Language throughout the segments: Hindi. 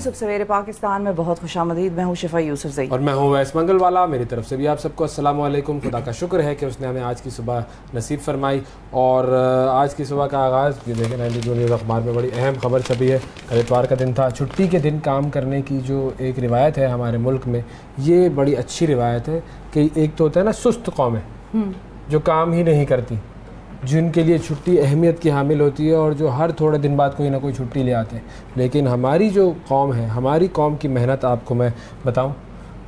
यूसुफ सवेरे पाकिस्तान में बहुत खुशामदीद। मैं हूँ शिफा यूसुफ ज़ई और मैं हूँ वैस मंगलवाला। मेरी तरफ से भी आप सबको अस्सलाम वालेकुम। खुदा का शुक्र है कि उसने हमें आज की सुबह नसीब फरमाई। और आज की सुबह का आगाज़ ये देखें 92 न्यूज़ अखबार में बड़ी अहम खबर छपी है। कल इतवार का दिन था, छुट्टी के दिन काम करने की जो एक रिवायत है हमारे मुल्क में, ये बड़ी अच्छी रिवायत है कि एक तो होता है ना सुस्त कौमें जो काम ही नहीं करती, जिनके लिए छुट्टी अहमियत की हामिल होती है और जो हर थोड़े दिन बाद कोई ना कोई छुट्टी ले आते हैं। लेकिन हमारी जो कौम है, हमारी कौम की मेहनत आपको मैं बताऊं,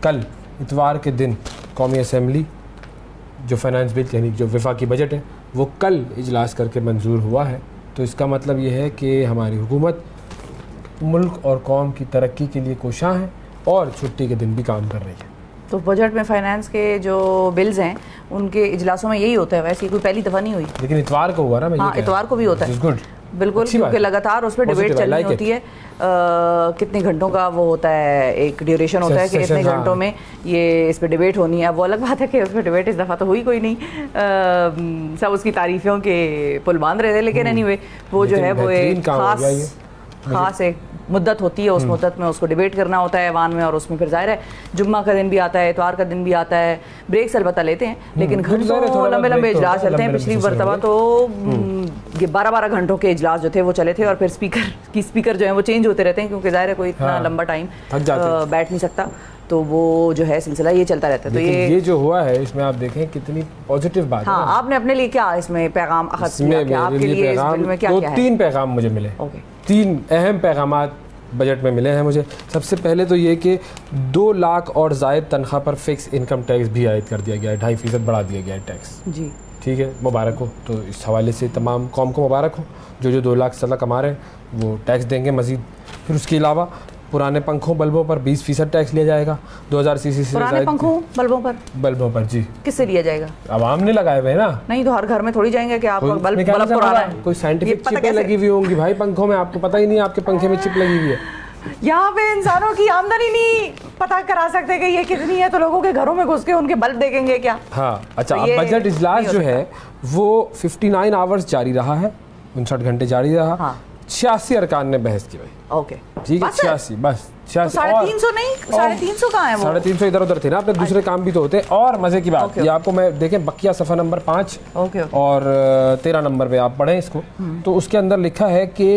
कल इतवार के दिन कौमी असम्बली जो फाइनेंस बिल यानी जो वफाकी बजट है वो कल इजलास करके मंजूर हुआ है। तो इसका मतलब ये है कि हमारी हुकूमत मुल्क और कौम की तरक्की के लिए कोशां है और छुट्टी के दिन भी काम कर रही है। तो बजट में फाइनेंस के जो बिल्स हैं उनके इजलासों में यही होता है, वैसे कोई पहली दफ़ा नहीं हुई। लेकिन इतवार को हुआ ना, हाँ इतवार को भी होता है, गुड, बिल्कुल, क्योंकि लगातार उस पर डिबेट चलनी होती है। कितने घंटों का वो होता है, एक ड्यूरेशन होता है कि इतने घंटों में ये इस पर डिबेट होनी है। अब वो अलग बात है कि उस पर डिबेट इस दफ़ा तो हुई कोई नहीं, सब उसकी तारीफों के पुल बांध रहे थे। लेकिन एनीवे वो जो है वो एक खास एक मुद्दत होती है, उस मुद्दत में उसको डिबेट करना होता है ऐवान में। और उसमें फिर जाहिर है जुम्मा का दिन भी आता है, इतवार का दिन भी आता है, ब्रेक्स अलबत्ता लेते हैं, लेकिन घंटों लंबे लंबे इजलास चलते हैं। पिछली मरतबा तो 12-12 घंटों के इजलास जो थे वो चले थे। और फिर स्पीकर जो है वो चेंज होते रहते हैं, क्योंकि जाहिर है कोई इतना लंबा टाइम बैठ नहीं सकता, तो वो जो है सिलसिला ये चलता रहता है। तो ये जो हुआ है इसमें आप देखें कितनी पॉजिटिव बात है। हाँ, आपने अपने लिए क्या इसमें पैगाम अखज़ किया, क्या आपके लिए इस बिल में क्या क्या है? 3 पैगाम मुझे मिले, 3 अहम पैगामात बजट में मिले हैं मुझे। सबसे पहले तो ये कि 2 लाख और ज़ायद तनख्वाह पर फिक्स इनकम टैक्स भी आयद कर दिया गया है, 2.5% बढ़ा दिया गया है टैक्स जी। ठीक है, मुबारक हो। तो इस हवाले से तमाम कौम को मुबारक हो, जो 2 लाख सला कमा रहे हैं वो टैक्स देंगे मज़ीद। फिर उसके अलावा पुराने पंखों बल्बों पर 20% टैक्स लिया जाएगा। 2000 सीसी से पुराने पंखों बल्बों पर जी किससे लिया जाएगा? आवाम ने लगाए हुए ना। नहीं तो हर घर में थोड़ी जाएंगे कि आपका बल्ब पुराना है। कोई साइंटिफिक चिपें लगी हुई होंगी भाई पंखों में, आपको पता ही नहीं आपके पंखे में चिप लगी हुई है। यहाँ पे इंसानों की आमदनी नहीं पता करा सकते कि ये कितनी है, तो लोगों के घरों में घुस के उनके बल्ब देखेंगे क्या? हाँ अच्छा, तो बजट इजलास जो है वो 59 आवर्स जारी रहा है, 59 घंटे जारी रहा। हाँ। 86 अरकान ने बहस की भाई। ओके ठीक है, 86 बस 86। 350 नहीं, 350 कहाँ है वो? 350 इधर उधर थे ना, अपने दूसरे काम भी तो होते। और मजे की बात ये आपको मैं देखें, बकिया सफ़ा नंबर 5 और 13 नंबर पे आप पढ़ें इसको, तो उसके अंदर लिखा है कि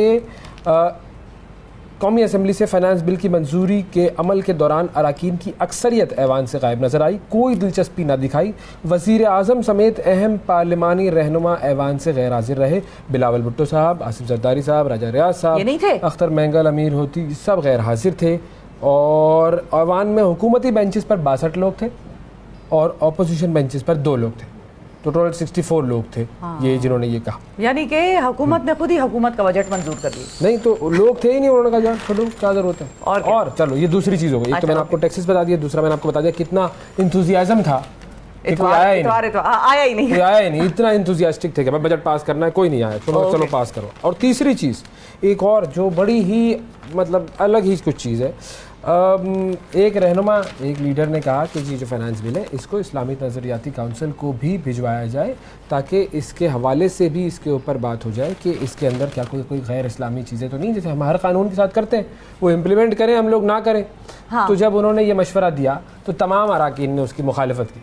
कौमी असम्बली से फाइनेंस बिल की मंजूरी के अमल के दौरान अराकीन की अक्सरियत ऐवान से गायब नजर आई, कोई दिलचस्पी न दिखाई। वज़ीर आज़म समेत अहम पार्लिमानी रहनुमा ऐवान से गैर हाजिर रहे। बिलावल भुट्टो साहब, आसिफ जरदारी साहब, राजा रियाज साहब, अख्तर मैंगल, अमीर होती, सब गैर हाजिर थे। और ऐवान में हुकूमती बेंचेस पर 62 लोग थे और अपोजिशन बेंचेस पर 2 लोग थे। तो टोटल 64 लोग थे। हाँ। ये जिन्होंने ये कहा, यानी कि हुकूमत ने खुद ही हुकूमत का बजट मंजूर कर लिया। नहीं तो लोग थे ही नहीं, उन्होंने कहा छोड़ो क्या जरूरत है। और चलो ये दूसरी चीज़ हो गई। एक तो मैंने आपको टैक्सेस बता दिया, दूसरा मैंने आपको बता दिया कितना इंथुजियाज्म था कि कोई आया ही नहीं। इतना इंथुजियास्टिक थे कि भाई बजट पास करना है, कोई नहीं आया, चलो पास करो। और तीसरी चीज़ एक और जो बड़ी ही मतलब अलग ही कुछ चीज़ है, एक रहनुमा, एक लीडर ने कहा कि जी जो फाइनेंस बिल है इसको इस्लामी नज़रियाती काउंसिल को भी भिजवाया जाए, ताकि इसके हवाले से भी इसके ऊपर बात हो जाए कि इसके अंदर क्या कोई गैर इस्लामी चीज़ें तो नहीं, जैसे हम हर कानून के साथ करते हैं वो इम्प्लीमेंट करें, हम लोग ना करें। हाँ। तो जब उन्होंने ये मशवरा दिया तो तमाम अराकीन ने उसकी मुखालिफत की।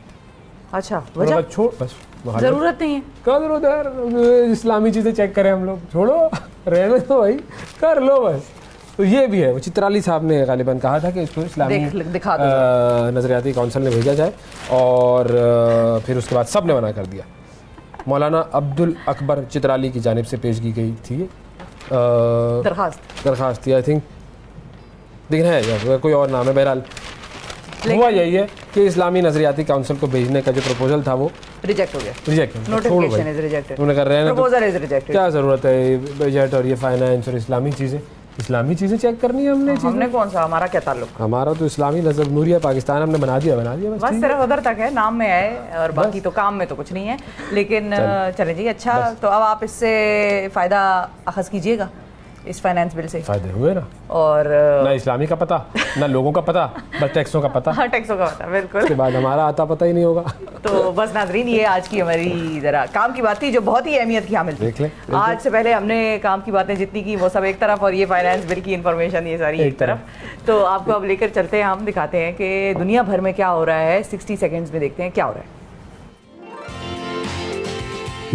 अच्छा, वजह छोड़, बस ज़रूरत नहीं है, क्या ज़रूरत है इस्लामी चीज़ें चेक करें हम लोग, छोड़ो रहने दो भाई, कर लो बस। तो ये भी है, वो चित्राली साहब ने गालिबन कहा था कि इसको इस्लामी नज़रियाती काउंसिल ने भेजा जाए, और फिर उसके बाद सब ने मना कर दिया। मौलाना अब्दुल अकबर चित्राली की जानिब से पेश की गई थी दरख्वास्त थी, आई थिंक, लेकिन है कोई और नाम है। बहरहाल हुआ यही है कि इस्लामी नज़रियाती काउंसिल को भेजने का जो प्रपोजल था वो रिजेक्ट हो गया। नोटिफिकेशन इज रिजेक्टेड, उन्होंने कर रहे हैं, प्रपोजल इज रिजेक्टेड। क्या ज़रूरत है बजट और ये फाइनेंस और इस्लामी चीज़ें चेक करनी है हमने कौन सा, हमारा क्या ताल्लुक? हमारा तो इस्लामी नजर नूरिया पाकिस्तान हमने बना दिया बस सिर्फ उधर तक है, नाम में है, और बाकी तो काम में तो कुछ नहीं है। लेकिन चलें जी, अच्छा तो अब आप इससे फ़ायदा अखज़ कीजिएगा इस फाइनेंस बिल से? फायदे हुए ना, और ना इस्लामी का पता, ना लोगों का पता, बस टैक्सों का पता। हाँ, टैक्सों का पता, बिल्कुल। उसके बाद हमारा आता पता ही नहीं होगा। तो बस नाज़रीन, ये आज की हमारी ज़रा काम की बात थी जो बहुत ही अहमियत की हामिल थी। देख लें, आज से पहले हमने काम की बातें जितनी की वो सब एक तरफ, और ये फाइनेंस बिल की इंफॉर्मेशन ये सारी एक तरफ। तो आपको अब लेकर चलते हैं, हम दिखाते हैं कि दुनिया भर में क्या हो रहा है। 60 सेकेंड्स में देखते हैं क्या हो रहा है।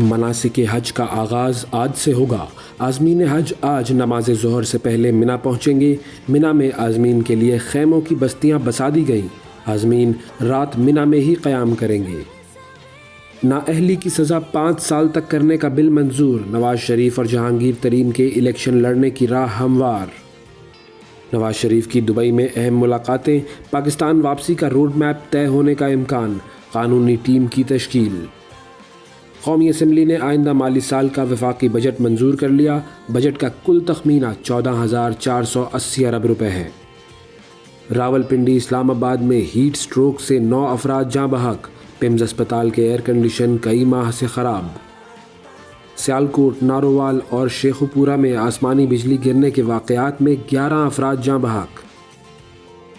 मनासिक हज का आगाज़ आज से होगा। आज़मीन हज आज नमाज ज़ोहर से पहले मिना पहुँचेंगे। मिना में आज़मीन के लिए खैमों की बस्तियाँ बसा दी गईं। आज़मीन रात मिना में ही क़याम करेंगे। नाअहली की सज़ा 5 साल तक करने का बिल मंजूर। नवाज शरीफ और जहांगीर तरीन के इलेक्शन लड़ने की राह हमवार। नवाज शरीफ की दुबई में अहम मुलाकातें। पाकिस्तान वापसी का रोड मैप तय होने का इम्कान। कानूनी टीम की तश्कील। कौमी असम्बली ने आइंदा माली साल का वफाकी बजट मंजूर कर लिया। बजट का कुल तखमीना 14,480 अरब रुपए है। रावलपिंडी इस्लामाबाद में हीट स्ट्रोक से 9 अफराद जाँ बहक। पिम्स अस्पताल के एयर कंडीशन कई माह से ख़राब। सियालकोट, नारोवाल और शेखुपुरा में आसमानी बिजली गिरने के वाक़यात में 11 अफराद जाँ बहक।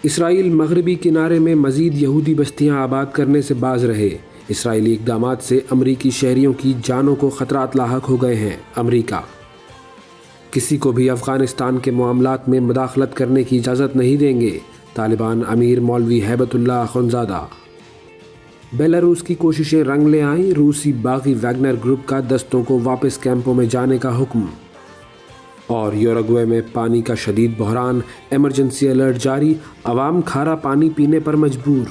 इसराइल मगरबी किनारे में मज़ीद यहूदी बस्तियाँ आबाद करने से बाज रहे। इसराइली इक़दामात से अमरीकी शहरियों की जानों को ख़तरात लाहक हो गए हैं। अमरीका किसी को भी अफ़ग़ानिस्तान के मामलात में मुदाखलत करने की इजाज़त नहीं देंगे। तालिबान अमीर मौलवी हैबतुल्लाह अख़ुंज़ादा। बेलारूस की कोशिशें रंग ले आईं। रूसी बागी वैगनर ग्रुप का दस्तों को वापस कैंपों में जाने का हुक्म। और यूरुग्वे में पानी का शदीद बहरान। एमरजेंसी अलर्ट जारी। अवाम खारा पानी पीने पर मजबूर।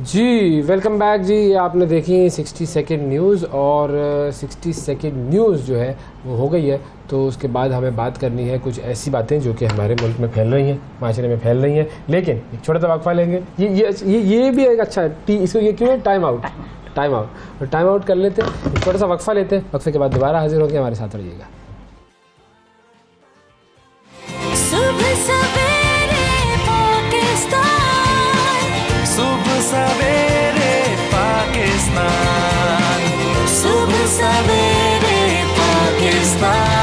जी वेलकम बैक जी। आपने देखी 60 सेकंड न्यूज़, और 60 सेकंड न्यूज़ जो है वो हो गई है। तो उसके बाद हमें बात करनी है कुछ ऐसी बातें जो कि हमारे मुल्क में फैल रही हैं, माशरे में फैल रही हैं। लेकिन एक छोटा सा वक्फा लेंगे। ये भी एक अच्छा इसको ये क्यों है, टाइम आउट कर लेते हैं। एक छोटा सा वक्फा लेते हैं, वक्फे के बाद दोबारा हाजिर होकर हमारे साथ रहिएगा। सवेरे पाकिस्तान, सुबह सवेरे पाकिस्तान।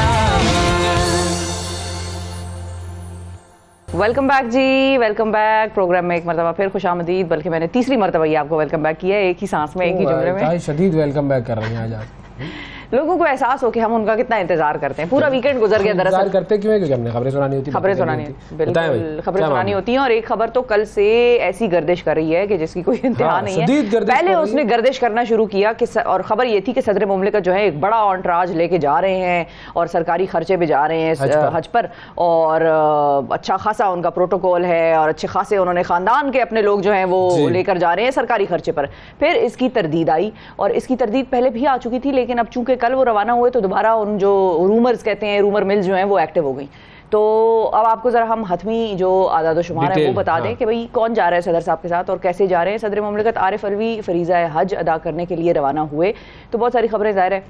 वेलकम बैक जी, वेलकम बैक। प्रोग्राम में एक मरतबा फिर खुशामदीद, बल्कि मैंने तीसरी मरतबा ये आपको वेलकम बैक किया है, एक ही सांस में, एक ही जुमले में। शदीद वेलकम बैक कर रहे हैं आज आप। लोगों को एहसास हो कि हम उनका कितना इंतजार करते हैं। पूरा वीकेंड गुजर गया। दरअसल करते क्यों है? क्योंकि हमने खबरें सुनानी होती है, बिल्कुल खबरें सुनानी होती हैं। और एक खबर तो कल से ऐसी गर्दिश कर रही है कि जिसकी कोई इंतहा नहीं है। पहले उसने गर्दिश करना शुरू किया कि और खबर ये थी कि सदर मुमलिकत जो है एक बड़ा ऑन्ट्राज लेके जा रहे हैं और सरकारी खर्चे पे जा रहे हैं हज पर, और अच्छा खासा उनका प्रोटोकॉल है और अच्छे खासे उन्होंने खानदान के अपने लोग जो हैं वो लेकर जा रहे हैं सरकारी खर्चे पर। फिर इसकी तरदीद आई, और इसकी तरदीद पहले भी आ चुकी थी, लेकिन अब चूंकि कल वो रवाना हुए तो दोबारा उन जो रूमर्स कहते हैं, रूमर मिल्स जो हैं वो एक्टिव हो गई। तो अब आपको ज़रा हम हतमी जो आदाद शुमार है वो बता दें कि भाई कौन जा रहा है सदर साहब के साथ और कैसे जा रहे हैं। सदर मुमलिकत आरिफ अलवी फरीज़ा हज अदा करने के लिए रवाना हुए। तो बहुत सारी खबरें ज़ाहिर है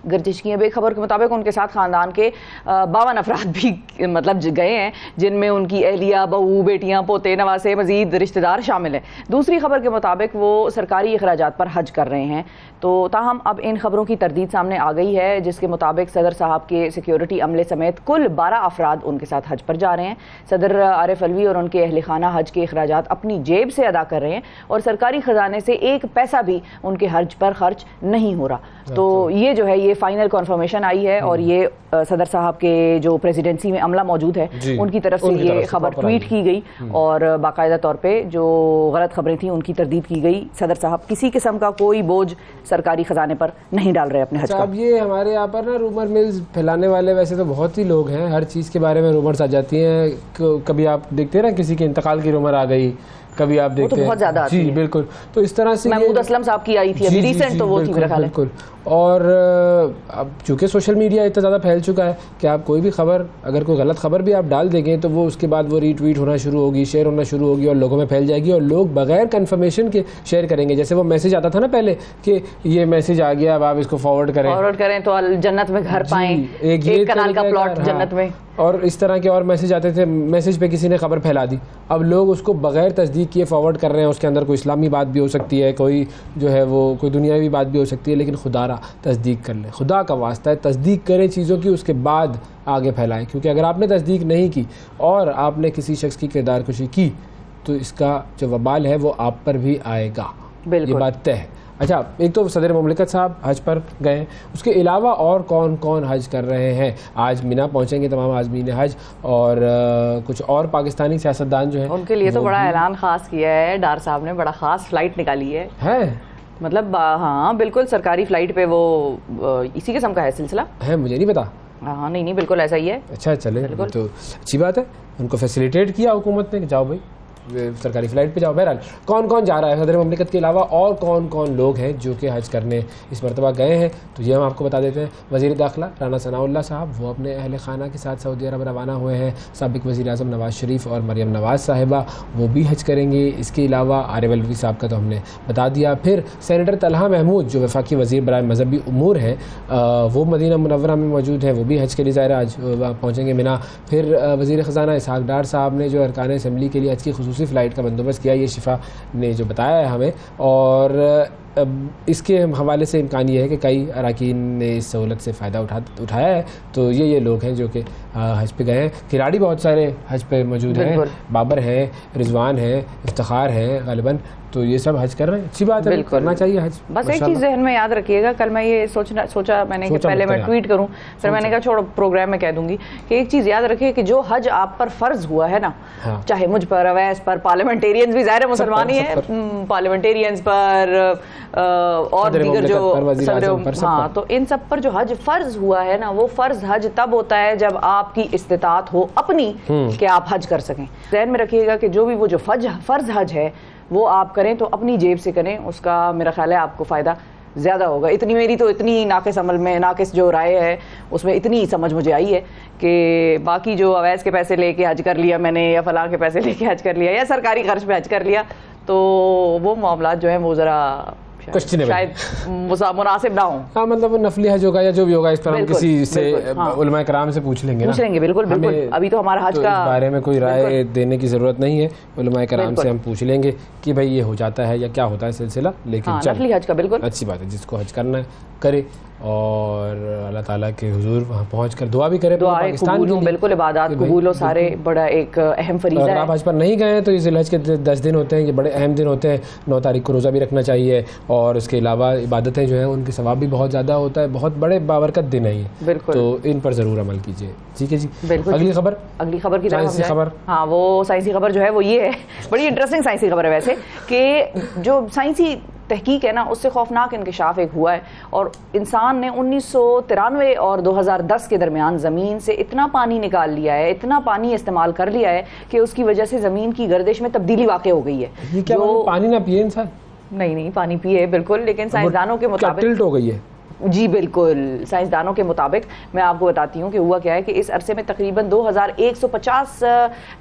गर्दिश की हैं। एक खबर के मुताबिक उनके साथ ख़ानदान के 52 अफराद भी मतलब गए हैं, जिनमें उनकी अहलिया, बहू, बेटियां, पोते, नवासे, मजीद रिश्तेदार शामिल हैं। दूसरी खबर के मुताबिक वो सरकारी अखराजात पर हज कर रहे हैं। तो ताहम अब इन खबरों की तरदीद सामने आ गई है, जिसके मुताबिक सदर साहब के सिक्योरिटी अमले समेत कुल 12 अफराद उनके साथ हज पर जा रहे हैं। सदर आरिफ अलवी और उनके अहल खाना हज के अखराजात अपनी जेब से अदा कर रहे हैं और सरकारी खजाने से एक पैसा भी उनके हज पर खर्च नहीं हो रहा। तो ये जो है ये फाइनल कन्फर्मेशन आई है, और ये सदर साहब के जो प्रेसिडेंसी में अमला मौजूद है उनकी तरफ से ये खबर ट्वीट की गई, और बाकायदा तौर पे जो गलत खबरें थी उनकी तरदीद की गई। सदर साहब किसी किस्म का कोई बोझ सरकारी खजाने पर नहीं डाल रहे अपने हज का। अब ये हमारे यहाँ पर ना रूमर मिल्स फैलाने वाले वैसे तो बहुत ही लोग हैं, हर चीज़ के बारे में रूमर्स आ जाती हैं। कभी आप देखते हैं ना किसी के इंतकाल की रूमर आ गई, कभी आप देखते हैं बहुत ज्यादा जी बिल्कुल। तो इस तरह से महमूद असलम साहब की आई थी अभी रिसेंट, तो वो थी मेरा ख्याल है। बिल्कुल। और अब चूंकि सोशल मीडिया इतना ज़्यादा फैल चुका है कि आप कोई भी खबर, अगर कोई गलत खबर भी आप डाल देंगे तो वो उसके बाद वो रीट्वीट होना शुरू होगी, शेयर होना शुरू होगी और लोगों में फैल जाएगी, और लोग बगैर कंफर्मेशन के शेयर करेंगे। जैसे वो मैसेज आता था ना पहले कि ये मैसेज आ गया, अब आप इसको फॉरवर्ड करें तो जन्नत में घर पाएं, एक कनाल का प्लॉट जन्नत में, और इस तरह के और मैसेज आते थे। मैसेज पे किसी ने खबर फैला दी, अब लोग उसको बगैर तस्दीक किए फॉरवर्ड कर रहे हैं। उसके अंदर कोई इस्लामी बात भी हो सकती है, कोई जो है वो कोई दुनियावी बात भी हो सकती है, लेकिन खुदारा दोबारा तस्दीक कर लें। खुदा का वास्ता है तस्दीक करें चीज़ों की, उसके बाद आगे फैलाएं, क्योंकि अगर आपने तस्दीक नहीं की और आपने किसी शख्स की किरदार कुशी की तो इसका जो वबाल है वो आप पर भी आएगा, ये बात तय है। अच्छा, एक तो सदर मुमलिकत साहब हज पर गए, उसके अलावा और कौन कौन हज कर रहे हैं? आज मिना पहुंचेंगे तमाम आज़मीन हज, और कुछ और पाकिस्तानी सियासतदान जो हैं उनके लिए तो बड़ा ऐलान ख़ास किया है डार साहब ने, बड़ा ख़ास फ़्लाइट निकाली है मतलब हाँ बिल्कुल सरकारी फ़्लाइट पे वो इसी किस्म का है सिलसिला है, मुझे नहीं पता। हाँ नहीं बिल्कुल ऐसा ही है। अच्छा चले, तो अच्छी बात है, उनको फैसिलिटेट किया हुकूमत ने, जाओ भाई सरकारी फ़्लाइट पे जाओ। बहरहाल कौन कौन जा रहा है सदर मुमलिकत के अलावा, और कौन कौन लोग हैं जो कि हज करने इस मरतबा गए हैं, तो ये हम आपको बता देते हैं। वज़ीर दाखिला राना सनाउल्लाह साहब वो अपने अहल खाना के साथ सऊदी अरब रवाना हुए हैं। साबिक़ वज़ीर आज़म नवाज़ शरीफ और मरियम नवाज़ साहिबा वो भी हज करेंगे। इसके अलावा आरिफ अलवी साहब का तो हमने बता दिया। फिर सेनेटर तलहा महमूद जो वफाकी वज़ीर बराए मज़हबी उमूर हैं वो मदीना मुनव्वरा में मौजूद हैं, वो भी हज के लिए ज़ाहिर आज पहुँचेंगे मिना। फिर वज़ीर ख़ज़ाना इसहाक़ डार साहब ने जो अरकान असम्बली के लिए हज की खुसूसी फ़्लाइट का बंदोबस्त किया, ये शिफा ने जो बताया है हमें, और इसके हवाले से इम्कान ये है कि कई अरकान ने इस सहूलत से फ़ायदा उठाया है। तो ये लोग हैं जो कि हज पे गए हैं। खिलाड़ी बहुत सारे हज पे मौजूद हैं, बाबर हैं, रिजवान हैं, इफ्तिखार हैं गालिबन, तो ये सब हज कर रहे हैं। अच्छी बात है, करना चाहिए हज। बस एक चीज़ जहन में याद रखिएगा, कल मैं ये सोचा मैंने कि पहले मैं ट्वीट करूं, फिर मैंने कहा छोड़ो प्रोग्राम में कह दूंगी कि एक चीज़ याद रखिए कि जो हज आप पर फ़र्ज हुआ है ना, चाहे मुझ पर, अवैस पर, पार्लियामेंटेरियंस भी ज़ाहिर है मुसलमान ही है, पार्लियामेंटेरियंस पर और दीगर जो हाँ, तो इन सब पर जो हज फ़र्ज हुआ है ना, वो फ़र्ज हज तब होता है जब आपकी इस्तिताअत हो अपनी कि आप हज कर सकें। ज़हन में रखिएगा कि जो भी वो जो फ़र्ज हज है वो आप करें तो अपनी जेब से करें, उसका मेरा ख्याल है आपको फ़ायदा ज़्यादा होगा। इतनी नाक़िस अमल में नाक़िस जो राय है उसमें इतनी समझ मुझे आई है कि बाकी जो अवैस के पैसे लेके हज कर लिया मैंने, या फलां के पैसे लेके हज कर लिया, या सरकारी खर्च पे हज कर लिया, तो वो मामला जो है वो ज़रा शायद मुनासिब ना हो। हाँ, मतलब वो नफली हज होगा या जो भी होगा, इस पर हम किसी से उलमा कराम से पूछ लेंगे बिल्कुल। अभी तो हमारा हज का बारे में कोई राय देने की ज़रूरत नहीं है, उलमा कराम से हम पूछ लेंगे कि भाई ये हो जाता है या क्या होता है सिलसिला। लेकिन नफली हज का बिल्कुल अच्छी बात है, जिसको हज करना है करे, और अल्लाह ताला के हुजूर वहाँ पहुँचकर दुआ भी करें पाकिस्तान की। बिल्कुल इबादत कबूल हो, सारे बड़ा एक अहम फरीज़ा है। अगर आप हज पर नहीं गए हैं तो इस हज के 10 दिन होते हैं, ये बड़े अहम दिन होते हैं। 9 तारीख को रोज़ा भी रखना चाहिए, और उसके अलावा इबादतें जो हैं उनके सवाब भी बहुत ज़्यादा होता है, बहुत बड़े बाबरकत दिन है ये, तो इन पर ज़रूर अमल कीजिए। ठीक है जी, अगली खबर की खबर, हाँ वो साइंसी खबर जो है वो ये है, बड़ी इंटरेस्टिंग साइंसी खबर है वैसे, कि जो साइंसी तहकीक है ना उससे खौफनाक इंकशाफ एक हुआ है, और इंसान ने 1993 और 2010 के दरमियान ज़मीन से इतना पानी निकाल लिया है, इतना पानी इस्तेमाल कर लिया है कि उसकी वजह से ज़मीन की गर्दिश में तब्दीली वाक़ई हो गई है। ये क्या पानी ना पिए इंसान? नहीं पानी पिए बिल्कुल, लेकिन साइंसदानों के मुताबिक टिल्ट हो गई है। जी बिल्कुल, साइंसदानों के मुताबिक मैं आपको बताती हूँ कि हुआ क्या है कि इस अरसे में तकरीबन 2150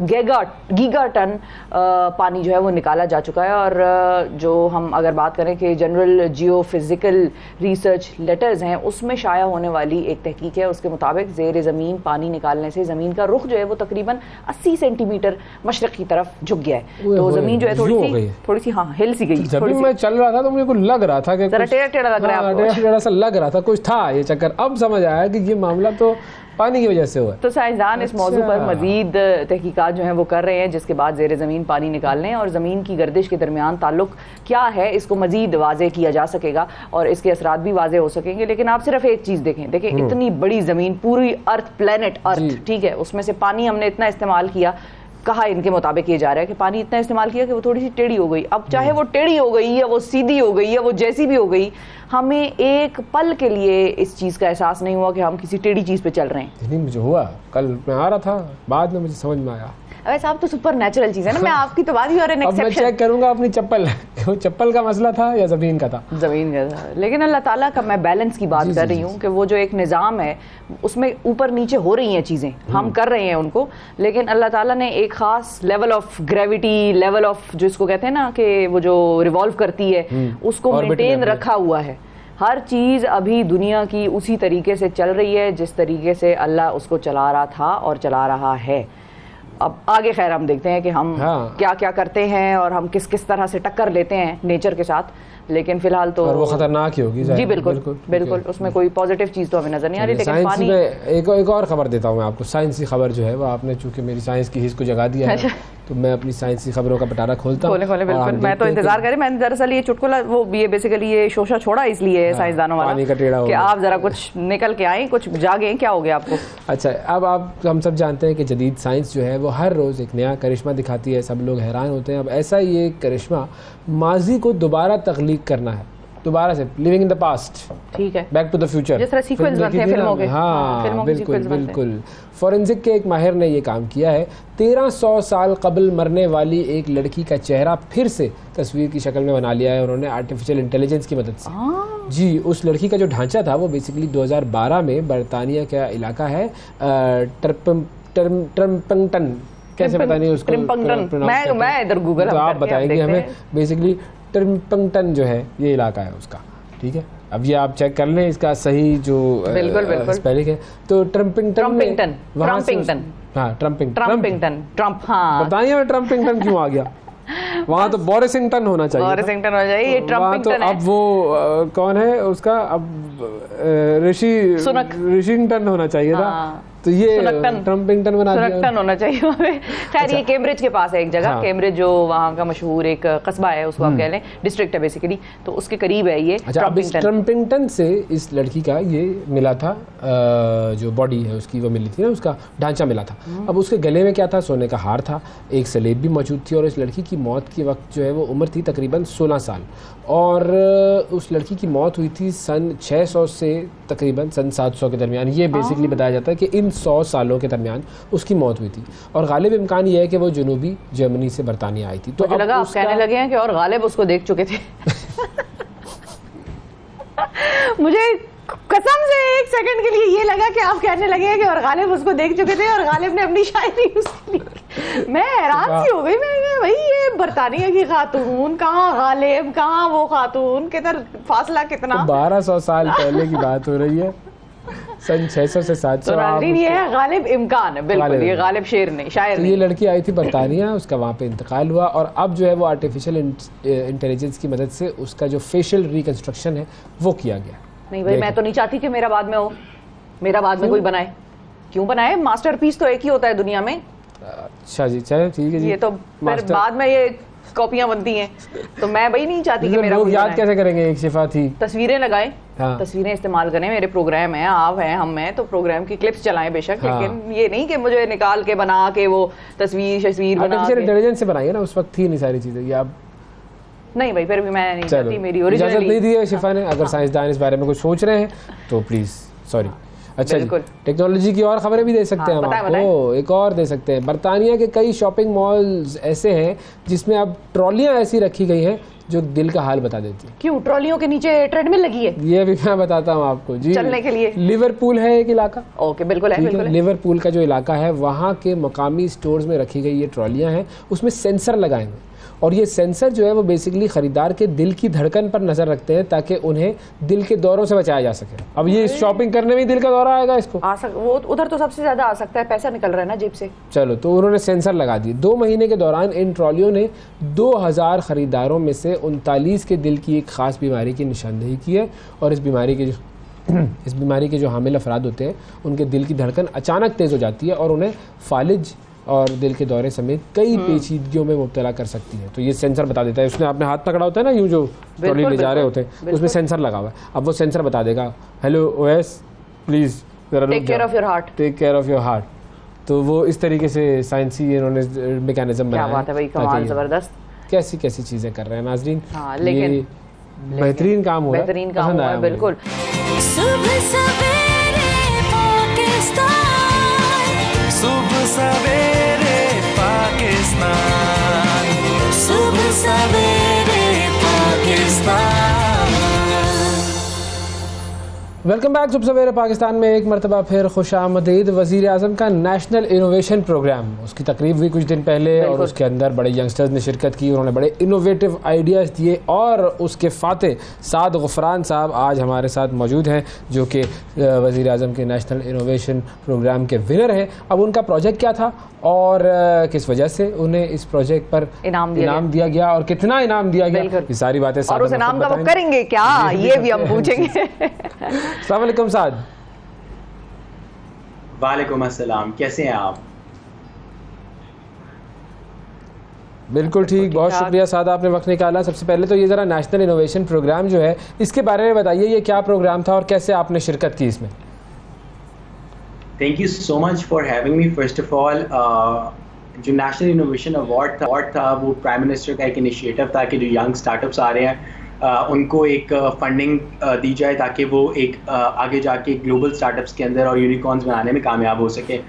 गीगा टन पानी जो है वो निकाला जा चुका है। और जो हम अगर बात करें कि जनरल जियोफिज़िकल रिसर्च लेटर्स हैं उसमें शाया होने वाली एक तहकीक है, उसके मुताबिक ज़ेर ज़मीन पानी निकालने से ज़मीन का रुख जो है वो तकरीबन 80 सेंटीमीटर मशरक़ की तरफ झुक गया है। तो ज़मीन जो है थोड़ी सी हाँ हिल सी गई। जब मैं चल रहा था तो मुझे लग रहा था कि टेढ़ा लग रहा है, लग रहा था कुछ था ये चक्कर, अब समझ आया कि ये मामला तो पानी की वजह से हुआ। तो साइंसदान इस मौजू पर मजीद तहकीकात जो हैं वो कर रहे हैं, जिसके बाद ज़ेर ज़मीन पानी निकालने और ज़मीन की गर्दिश के दरमियान ताल्लुक क्या है इसको मजीद वाज़े किया जा सकेगा और इसके असरात भी वाज़े हो सकेंगे। लेकिन आप सिर्फ एक चीज़ देखें इतनी बड़ी ज़मीन, पूरी अर्थ, प्लेनेट अर्थ, ठीक है, उसमें से पानी हमने इतना इस्तेमाल किया, कहा इनके मुताबिक ये जा रहा है कि पानी इतना इस्तेमाल किया कि वो थोड़ी सी टेढ़ी हो गई। अब चाहे वो टेढ़ी हो गई या वो सीधी हो गई या वो जैसी भी हो गई, हमें एक पल के लिए इस चीज़ का एहसास नहीं हुआ कि हम किसी टेढ़ी चीज़ पे चल रहे हैं। नहीं, मुझे हुआ, कल मैं आ रहा था, बाद में मुझे समझ में आया। वैसे आप तो सुपर नेचुरल चीज़ है ना, मैं आपकी तो बात ही और अब मैं चेक करूंगा अपनी चप्पल चप्पल का मसला था या ज़मीन का था? ज़मीन का था। लेकिन अल्लाह ताला का मैं बैलेंस की बात कर रही हूँ कि वो जो एक निज़ाम है उसमें ऊपर नीचे हो रही हैं चीज़ें, हम कर रहे हैं उनको, लेकिन अल्लाह ताला ने एक ख़ास level of gravity, level of जिसको कहते हैं ना कि वो जो रिवॉल्व करती है उसको मेंटेन रखा हुआ है। हर चीज़ अभी दुनिया की उसी तरीके से चल रही है जिस तरीके से अल्लाह उसको चला रहा था और चला रहा है। अब आगे खैर हम देखते हैं कि हम क्या क्या करते हैं और हम किस किस तरह से टक्कर लेते हैं नेचर के साथ, लेकिन फिलहाल तो और वो खतरनाक ही होगी जी बिल्कुल बिल्कुल, उसमें कोई पॉजिटिव चीज़ तो हमें नजर नहीं आ रही। लेकिन साइंस पानी में एक और खबर देता हूँ मैं आपको, साइंस की खबर जो है वो आपने चूंकि मेरी साइंस की हिस्स को जगा दिया है, तो मैं अपनी साइंस की खबरों का पिटारा खोलता हूँ। खोले बिल्कुल, मैं तो इंतजार करी। मैंने दरअसल ये चुटकुला वो ये बेसिकली ये शोशा छोड़ा इसलिए साइंसदानों वाला पानी का टेढ़ा हो कि गया। आप जरा कुछ निकल के आए, कुछ जागे, क्या हो गया आपको? अच्छा, अब आप हम सब जानते हैं कि जदीद साइंस जो है वो हर रोज़ एक नया करिश्मा दिखाती है, सब लोग हैरान होते हैं। अब ऐसा ही एक करिश्मा माजी को दोबारा तख्लीक करना है, दोबारा से लिविंग इन द पास्ट, ठीक है, बैक टू द फ्यूचर, जिस तरह सीक्वेंस बनते हैं फिल्मों के। हाँ फिल्मों के बिल्कुल सीक्वेंस बनते हैं। बिल्कुल। फॉरेंसिक के एक माहिर ने ये काम किया है। 1300 साल कबल मरने वाली एक लड़की का चेहरा फिर से तस्वीर की शक्ल में बना लिया है उन्होंने आर्टिफिशियल इंटेलिजेंस की मदद से। जी, उस लड़की का जो ढांचा था वो बेसिकली 2012 में बरतानिया का इलाका है ट्रम्पंगटन, कैसे बतानी है उसको? मैं इधर गूगल तो आप बताएंगे हमें। बेसिकली ट्रम्पंगटन जो है ये इलाका है उसका, ठीक है। अब ये आप चेक कर लें इसका सही जो स्पेलिंग है। तो ट्रम्पिंगटन, हाँ ट्रम्पिंगटन, बताइए मैं ट्रम्पिंगटन क्यों आ गया? वहाँ तो बोरिसिंगटन होना चाहिए, बोरिसिंगटन हो जाए, ये ट्रम्पिंगटन है। अब वो कौन है उसका, अब ऋषिंगटन होना चाहिए था, तो ये ट्रम्पिंगटन बना दिया, सुनकटन होना चाहिए। खैर ये कैम्ब्रिज के पास है एक जगह, कैम्ब्रिज जो वहाँ का मशहूर एक कस्बा है, उसको आप कह लें, डिस्ट्रिक्ट है बेसिकली, तो उसके करीब है ये। अच्छा, अब इस ट्रम्पिंगटन से इस लड़की का ये मिला था, जो बॉडी है उसकी वो मिली थी ना, उसका ढांचा मिला था। अब उसके गले में क्या था? सोने का हार था, एक सलेब भी मौजूद थी, और इस लड़की की मौत के वक्त जो है वो उम्र थी तकरीबन 16 साल, और उस लड़की की मौत हुई थी सन 600 से तकरीबन सन 700 के दरमियान। ये बेसिकली बताया जाता है कि इन 100 सालों के दरमियान उसकी मौत हुई थी, और गालिब इम्कान ये है कि वो जनूबी जर्मनी से बरतानिया आई थी। तो मुझे लगा आप कहने लगे हैं कि और गालिब उसको देख चुके थे। मुझे कसम से एक सेकंड के लिए ये लगा कि आप कहने लगे हैं कि और गालिब उसको देख चुके थे और गालिब ने अपनी शायरी उसके लिए। मैं हैरान सी हो गई, मैं भाई ये बरतानिया की खातून कहाँ, गालिब कहाँ, वो खातून किधर, फासला कितना? 1200 साल पहले की बात हो रही है, सन 600 से 700। तो नाज़रीन ये है गालिब इम्कान है, बिल्कुल ये गालिब शेर नहीं, शायर नहीं। ये लड़की आई थी बरतानिया, उसका वहाँ पे इंतकाल हुआ, और अब जो है वो आर्टिफिशियल इंटेलिजेंस की मदद से उसका जो फेशियल रिकंस्ट्रक्शन है वो किया गया। नहीं भाई, मैं तो नहीं चाहती कि मेरा बाद में हो, मेरा बाद में कोई बनाए। क्यों बनाए? मास्टरपीस तो एक ही होता है दुनिया में। अच्छा जी, चलो ठीक है जी। ये तो फिर बाद में ये कॉपियां बनती हैं, तो मैं भाई नहीं चाहती कि मेरा लोग याद कैसे करेंगे? एक शिफा थी, तस्वीरें लगाएं, हाँ। तस्वीरें इस्तेमाल करें, मेरे प्रोग्राम है, आप हैं, हम हैं, तो प्रोग्राम की क्लिप्स चलाएं बेशक, हाँ। लेकिन ये नहीं कि मुझे निकाल के बना के वो तस्वीर बना आर्टिफिशियल इंटेलिजेंस से बनाई है ना, उस वक्त थी नहीं सारी चीजें। ये आप नहीं भाई, फिर भी मैं नहीं चाहती मेरी इजाजत ओरिजिनल नहीं दी है शिफा ने। अगर साइंसदान इस बारे में कुछ सोच रहे हैं तो प्लीज सॉरी। अच्छा जी, टेक्नोलॉजी की और खबरें भी दे सकते हैं हम आपको, एक और दे सकते हैं। बरतानिया के कई शॉपिंग मॉल्स ऐसे हैं जिसमें अब ट्रॉलियां ऐसी रखी गई हैं जो दिल का हाल बता देती है। क्यों? ट्रॉलियों के नीचे ट्रेडमिल लगी है? ये भी मैं बताता हूँ आपको जी, चलने के लिए। लिवरपूल है एक इलाका, ओके बिल्कुल है, बिल्कुल है। लिवरपूल का जो इलाका है वहाँ के मकामी स्टोर्स में रखी गई ये ट्रॉलियां हैं, उसमें सेंसर लगाए हुए, और ये सेंसर जो है वो बेसिकली खरीदार के दिल की धड़कन पर नजर रखते हैं ताकि उन्हें दिल के दौरों से बचाया जा सके। अब ये शॉपिंग करने में दिल का दौरा आएगा इसको, वो उधर तो सबसे ज्यादा आ सकता है, पैसा निकल रहा है ना जेब से। चलो, तो उन्होंने सेंसर लगा दिए। 2 महीने के दौरान इन ट्रॉलियों ने 2000 खरीदारों में से 39 के दिल की एक खास बीमारी की निशानदेही की है, और इस बीमारी के जो हामिल अफराद होते हैं उनके दिल की धड़कन अचानक तेज हो जाती है और उन्हें फालिज और दिल के दौरे समेत कई पेचीदगियों में मुब्तला कर सकती है। तो ये सेंसर बता देता है। उसने आपने हाथ पकड़ा होता है ना, यूं जो ट्रॉली ले जा रहे होते हैं, उसमें सेंसर लगा हुआ है। अब वो सेंसर बता देगा, hello OS please take care of your heart, take care of your heart. तो वो इस तरीके से साइंसी इन्होंने मैकेनिज्म बनाया। क्या बात है भाई, कमाल, जबरदस्त। कैसी कैसी चीजें कर रहे हैं नाजरीन। हाँ, लेकिन बेहतरीन काम हुआ, बेहतरीन काम हुआ है, बिल्कुल। सुबह सवेरे पाकिस्तान, सुबह सवेरे पाकिस्तान, सुबह सवेरे पाकिस्तान। Welcome back. सुबह सवेरे पाकिस्तान में एक मरतबा फिर खुशामदीद। वज़ीर आज़म का नेशनल इनोवेशन प्रोग्राम, उसकी तकरीब हुई कुछ दिन पहले और उसके अंदर बड़े यंगस्टर्स ने शिरकत की। उन्होंने बड़े इनोवेटिव आइडियाज़ दिए और उसके फाते साद गफरान साहब आज हमारे साथ मौजूद हैं, जो कि वज़ीर आज़म के नेशनल इनोवेशन प्रोग्राम के विनर हैं। अब उनका प्रोजेक्ट क्या था और किस वजह से उन्हें इस प्रोजेक्ट पर इनाम दिया गया और कितना इनाम दिया गया, ये सारी बातें और उस इनाम का वो करेंगे क्या, ये भी हम पूछेंगे। अस्सलाम वालेकुम साद। वालेकुम अस्सलाम, कैसे हैं आप? बिल्कुल ठीक, बहुत शुक्रिया साद, आपने वक्त निकाला। सबसे पहले तो ये ज़रा नेशनल इनोवेशन प्रोग्राम जो है इसके बारे में बताइए, ये क्या प्रोग्राम था और कैसे आपने शिरकत की इसमें? Thank you so much for having me. First of all, जो नेशनल इनोवेशन अवार्ड था वो प्राइम मिनिस्टर का एक इनिशिएटिव था कि जो यंग स्टार्टअप्स आ रहे हैं उनको एक फंडिंग दी जाए ताकि वो एक आगे जाके ग्लोबल स्टार्टअप्स के अंदर और यूनिकॉर्न्स बनाने में कामयाब हो सके।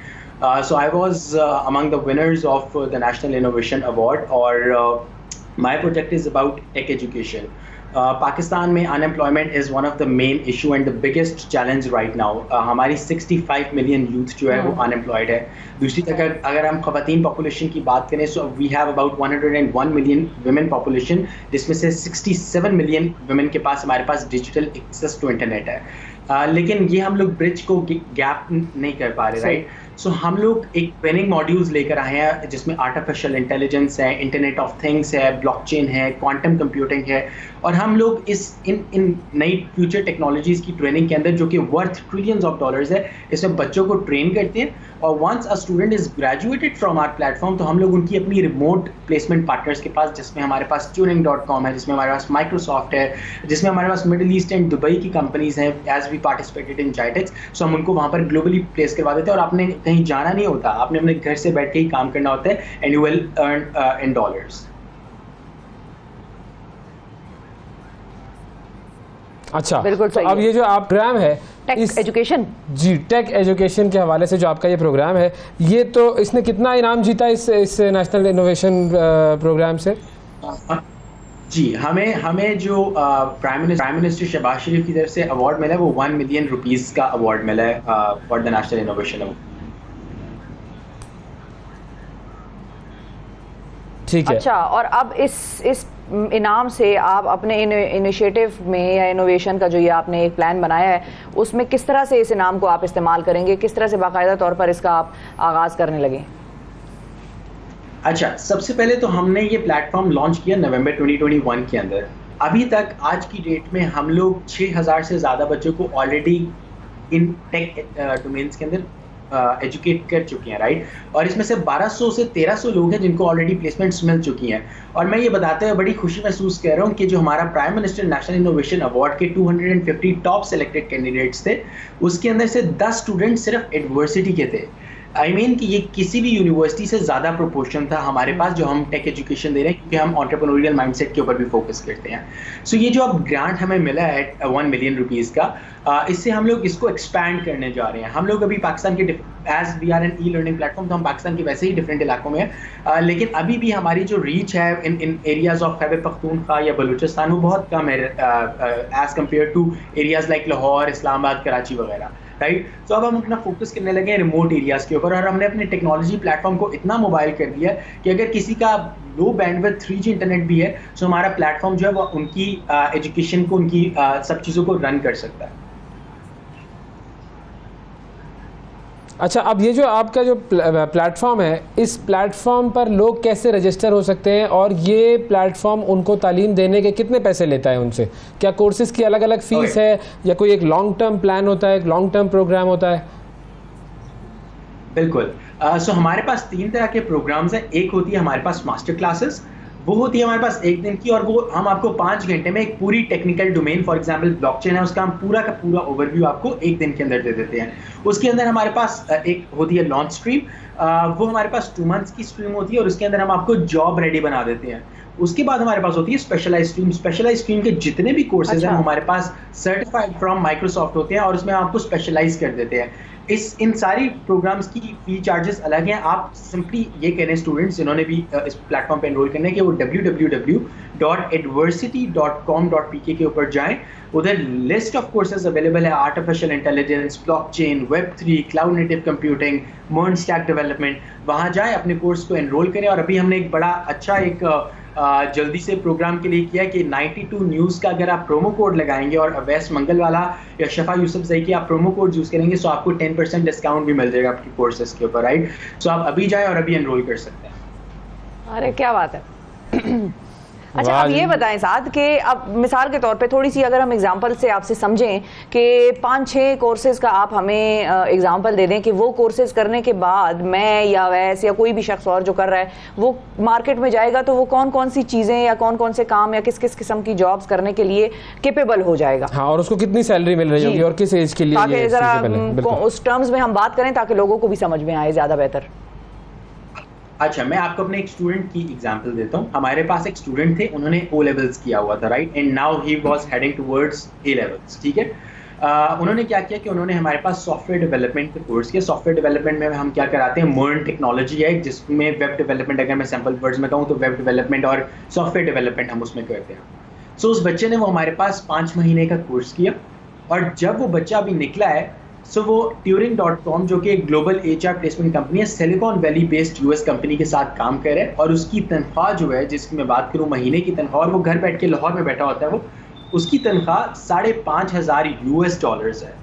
So I was among the winners of the national innovation award और my project is about tech education. Pakistan में unemployment is one of the main issue and the biggest challenge right now. हमारी 65 मिलियन यूथ जो है वो अनएम्प्लॉयड है। दूसरी तरफ अगर हम ख़वातीन पॉपुलेशन की बात करें so we have about 101 million women population, जिसमें से 67 मिलियन वुमेन के पास हमारे पास डिजिटल एक्सेस टू इंटरनेट है। लेकिन ये हम लोग ब्रिज को गैप नहीं कर पा रहे, राइट? सो हम लोग एक ट्रेनिंग मॉड्यूल्स लेकर आए हैं जिसमें आर्टिफिशियल इंटेलिजेंस है, इंटरनेट ऑफ थिंग्स है, ब्लॉकचेन है, क्वांटम कंप्यूटिंग है, और हम लोग इन नई फ्यूचर टेक्नोलॉजीज़ की ट्रेनिंग के अंदर जो कि वर्थ ट्रिलियंस ऑफ डॉलर्स है, इसमें बच्चों को ट्रेन करते हैं। और once a student is graduated from our platform तो हम लोग उनकी अपनी रिमोट प्लेसमेंट पार्टनर्स के पास, जिसमें हमारे पास turing.com है, जिसमें हमारे पास माइक्रोसॉफ्ट है, जिसमें हमारे पास मिडिल ईस्ट एंड दुबई की कंपनीज हैं, एज वी पार्टिसिपेटेड इन जाइटेक्स। सो हम उनको वहाँ पर ग्लोबली प्लेस करवा देते हैं और आपने कहीं जाना नहीं होता, आपने अपने घर से बैठ के ही काम करना होता है and you will earn in dollars. अच्छा, तो अब ये जो आप प्रोग्राम है टेक एजुकेशन, जी टेक एजुकेशन के हवाले से जो आपका ये प्रोग्राम है, ये तो इसने कितना इनाम जीता इस नेशनल इनोवेशन प्रोग्राम से? जी, हमें जो प्राइम मिनिस्टर शहबाज शरीफ की तरफ से अवार्ड मिला है वो 1 मिलियन रुपीस का अवार्ड मिला है for the national innovation award. ठीक है। अच्छा, और अब इस इनाम से आप अपने इनिशिएटिव में या इनोवेशन का जो ये आपने एक प्लान बनाया है उसमें किस तरह से इस इनाम को आप इस्तेमाल करेंगे, किस तरह से बाकायदा तौर पर इसका आप आगाज़ करने लगे? अच्छा, सबसे पहले तो हमने ये प्लेटफॉर्म लॉन्च किया नवंबर 2021 के अंदर। अभी तक आज की डेट में हम लोग 6000 से ज़्यादा बच्चों को ऑलरेडी इन टेक डोमेन्स के अंदर एजुकेट कर चुके हैं, राइट? और इसमें से 1200 से 1300 लोग हैं जिनको ऑलरेडी प्लेसमेंट्स मिल चुकी हैं। और मैं ये बताते हुए बड़ी खुशी महसूस कर रहा हूँ कि जो हमारा prime minister national innovation award के 250 टॉप सेलेक्टेड कैंडिडेट्स थे, उसके अंदर से 10 स्टूडेंट सिर्फ यूनिवर्सिटी के थे। आई मीन कि ये किसी भी यूनिवर्सिटी से ज़्यादा प्रोपोर्शन था हमारे पास जो हम टेक एजुकेशन दे रहे हैं, क्योंकि हम एंटरप्रेन्योरियल माइंडसेट के ऊपर भी फोकस करते हैं। सो ये जो अब ग्रांट हमें मिला है 1 मिलियन रुपीज़ का, इससे हम लोग इसको एक्सपैंड करने जा रहे हैं। हम लोग अभी पाकिस्तान के as we are an e learning platform, तो हम पाकिस्तान के वैसे ही डिफरेंट इलाकों में हैं, लेकिन अभी भी हमारी जो रीच है इन एरियाज़ ऑफ खैबर पख्तूनख्वा या बलूचिस्तान वो बहुत कम है as compare to areas like Lahore, Islamabad, Karachi वगैरह, राइट? तो अब हम अपना फोकस करने लगे हैं रिमोट एरियाज़ के ऊपर, और हमने अपने टेक्नोलॉजी प्लेटफॉर्म को इतना मोबाइल कर दिया कि अगर किसी का लो बैंडविड्थ 3G इंटरनेट भी है तो हमारा प्लेटफॉर्म जो है वो उनकी एजुकेशन को, उनकी सब चीज़ों को रन कर सकता है। अच्छा, अब ये जो आपका जो प्लेटफॉर्म है, इस प्लेटफॉर्म पर लोग कैसे रजिस्टर हो सकते हैं और ये प्लेटफॉर्म उनको तालीम देने के कितने पैसे लेता है उनसे? क्या कोर्सेज़ की अलग अलग फ़ीस है या कोई एक लॉन्ग टर्म प्लान होता है, एक लॉन्ग टर्म प्रोग्राम होता है? बिल्कुल। सो हमारे पास 3 तरह के प्रोग्राम्स हैं। एक होती है हमारे पास मास्टर क्लासेस, वो होती है हमारे पास 1 दिन की, और वो हम आपको 5 घंटे में एक पूरी technical domain, for example blockchain है, उसका हम पूरा का पूरा ओवरव्यू आपको 1 दिन के अंदर दे देते हैं। उसके अंदर हमारे पास एक होती है लॉन्च स्ट्रीम, वो हमारे पास 2 मंथ्स की स्ट्रीम होती है और उसके अंदर हम आपको जॉब रेडी बना देते हैं। उसके बाद हमारे पास होती है स्पेशलाइज स्ट्रीम। स्पेशलाइज स्ट्रीम के जितने भी कोर्सेज हैं हमारे पास सर्टिफाइड फ्रॉम माइक्रोसॉफ्ट होते हैं और उसमें हम आपको स्पेशलाइज कर देते हैं। इन सारी प्रोग्राम्स की फी चार्जेस अलग हैं। आप सिंपली ये कह रहे हैं स्टूडेंट्स जिन्होंने भी इस प्लेटफॉर्म पे एनरोल करना है कि वो www.adversity.com.pk के ऊपर जाएं। उधर लिस्ट ऑफ कोर्सेज अवेलेबल है, artificial intelligence, blockchain, Web3, cloud native computing, MERN stack development, वहाँ जाएं, अपने कोर्स को एनरोल करें। और अभी हमने एक बड़ा अच्छा एक जल्दी से प्रोग्राम के लिए किया है कि 92 न्यूज़ का अगर आप प्रोमो कोड लगाएंगे और अवैस मंगल वाला या शफा यूसुफजई की आप प्रोमो कोड यूज़ करेंगे तो आपको 10% डिस्काउंट भी मिल जाएगा आपके कोर्सेज के ऊपर, राइट। सो आप अभी जाएं और अभी एनरोल कर सकते हैं। अरे क्या बात है। अच्छा, अब ये बताएं साथ कि अब मिसाल के तौर पे थोड़ी सी अगर हम एग्जांपल से आपसे समझें कि 5-6 कोर्सेज का आप हमें एग्जांपल दे दें कि वो कोर्सेज करने के बाद मैं या वैसे या कोई भी शख्स और जो कर रहा है वो मार्केट में जाएगा तो वो कौन कौन सी चीज़ें या कौन कौन से काम या किस किस किस्म की जॉब्स करने के लिए केपेबल हो जाएगा। हाँ, और उसको कितनी सैलरी मिल रही होगी और किस एज के लिए, ताकि ज़रा उस टर्म्स में हम बात करें ताकि लोगों को भी समझ में आए ज़्यादा बेहतर। अच्छा, मैं आपको अपने एक स्टूडेंट की एग्जांपल देता हूँ। हमारे पास एक स्टूडेंट थे, उन्होंने ओ लेवल्स किया हुआ था, right, and now he was heading towards A levels, ठीक है। उन्होंने क्या किया कि उन्होंने हमारे पास सॉफ्टवेयर डेवलपमेंट का कोर्स किया। सॉफ्टवेयर डेवलपमेंट में हम क्या कराते हैं, मर्न टेक्नोलॉजी है जिसमें वेब डेवलपमेंट, अगर मैं सैम्पल वर्ड्स में कहूँ तो वेब डेवलपमेंट और सॉफ्टवेयर डेवलपमेंट हम उसमें करते हैं। सो उस बच्चे ने वो हमारे पास 5 महीने का कोर्स किया और जब वो बच्चा अभी निकला है सो वो Turing.com जो कि एक ग्लोबल HR प्लेसमेंट कंपनी है, silicon valley based US company के साथ काम कर रहा है। और उसकी तनख्वाह जो है, जिसकी मैं बात करूँ महीने की तनख्वाह, और वो घर बैठ के लाहौर में बैठा होता है, वो उसकी तनख्वाह $5,500 है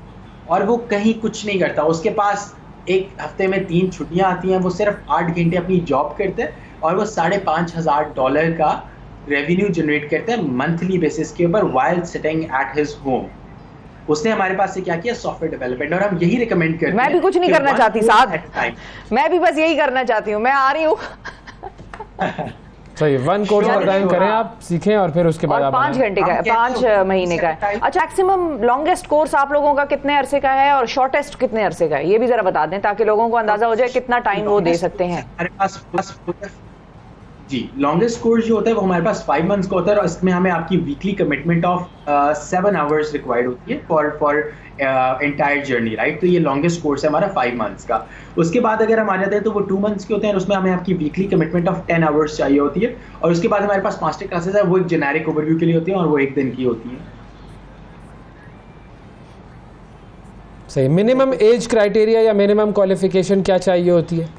और वो कहीं कुछ नहीं करता। उसके पास एक हफ्ते में 3 छुट्टियाँ आती हैं, वो सिर्फ 8 घंटे अपनी जॉब करता है और वो $5,500 का रेवेन्यू जनरेट करता है मंथली बेसिस के ऊपर while sitting at his home. उसने हमारे पास से क्या किया, सॉफ्टवेयर डेवलपमेंट। और हम यही रिकमेंड करते हैं। मैं भी कुछ नहीं करना चाहती साथ, मैं भी बस यही करना चाहती हूँ, मैं आ रही हूँ। सही, 1 कोर्स एट टाइम करें, आप सीखें और फिर उसके बाद आप 5 घंटे का है, 5 महीने का है। अच्छा, मैक्सिमम लॉन्गेस्ट कोर्स आप लोगों का कितने अरसे का है और शॉर्टेस्ट कितने अरसे का है, ये भी जरा बता दें ताकि लोगों को अंदाजा हो जाए कितना टाइम वो दे सकते हैं। हमारे पास जी लॉन्गेस्ट कोर्स जो होता है वो हमारे पास 5 मंथ्स का होता है और इसमें हमें आपकी weekly commitment of 7 hours required होती है फॉर एंटायर जर्नी, राइट। तो ये लॉन्गेस्ट कोर्स है हमारा 5 मंथ्स का। उसके बाद अगर हम आ जाते हैं तो वो 2 मंथ्स के होते हैं और उसमें हमें आपकी वीकली कमिटमेंट ऑफ 10 आवर्स चाहिए होती है। और उसके बाद हमारे पास मास्टर क्लासेस है, वो एक जेनेरिक ओवरव्यू के लिए होती है और वो 1 दिन की होती है। सही, मिनिमम एज क्राइटेरिया या मिनिमम क्वालिफिकेशन क्या चाहिए होती है?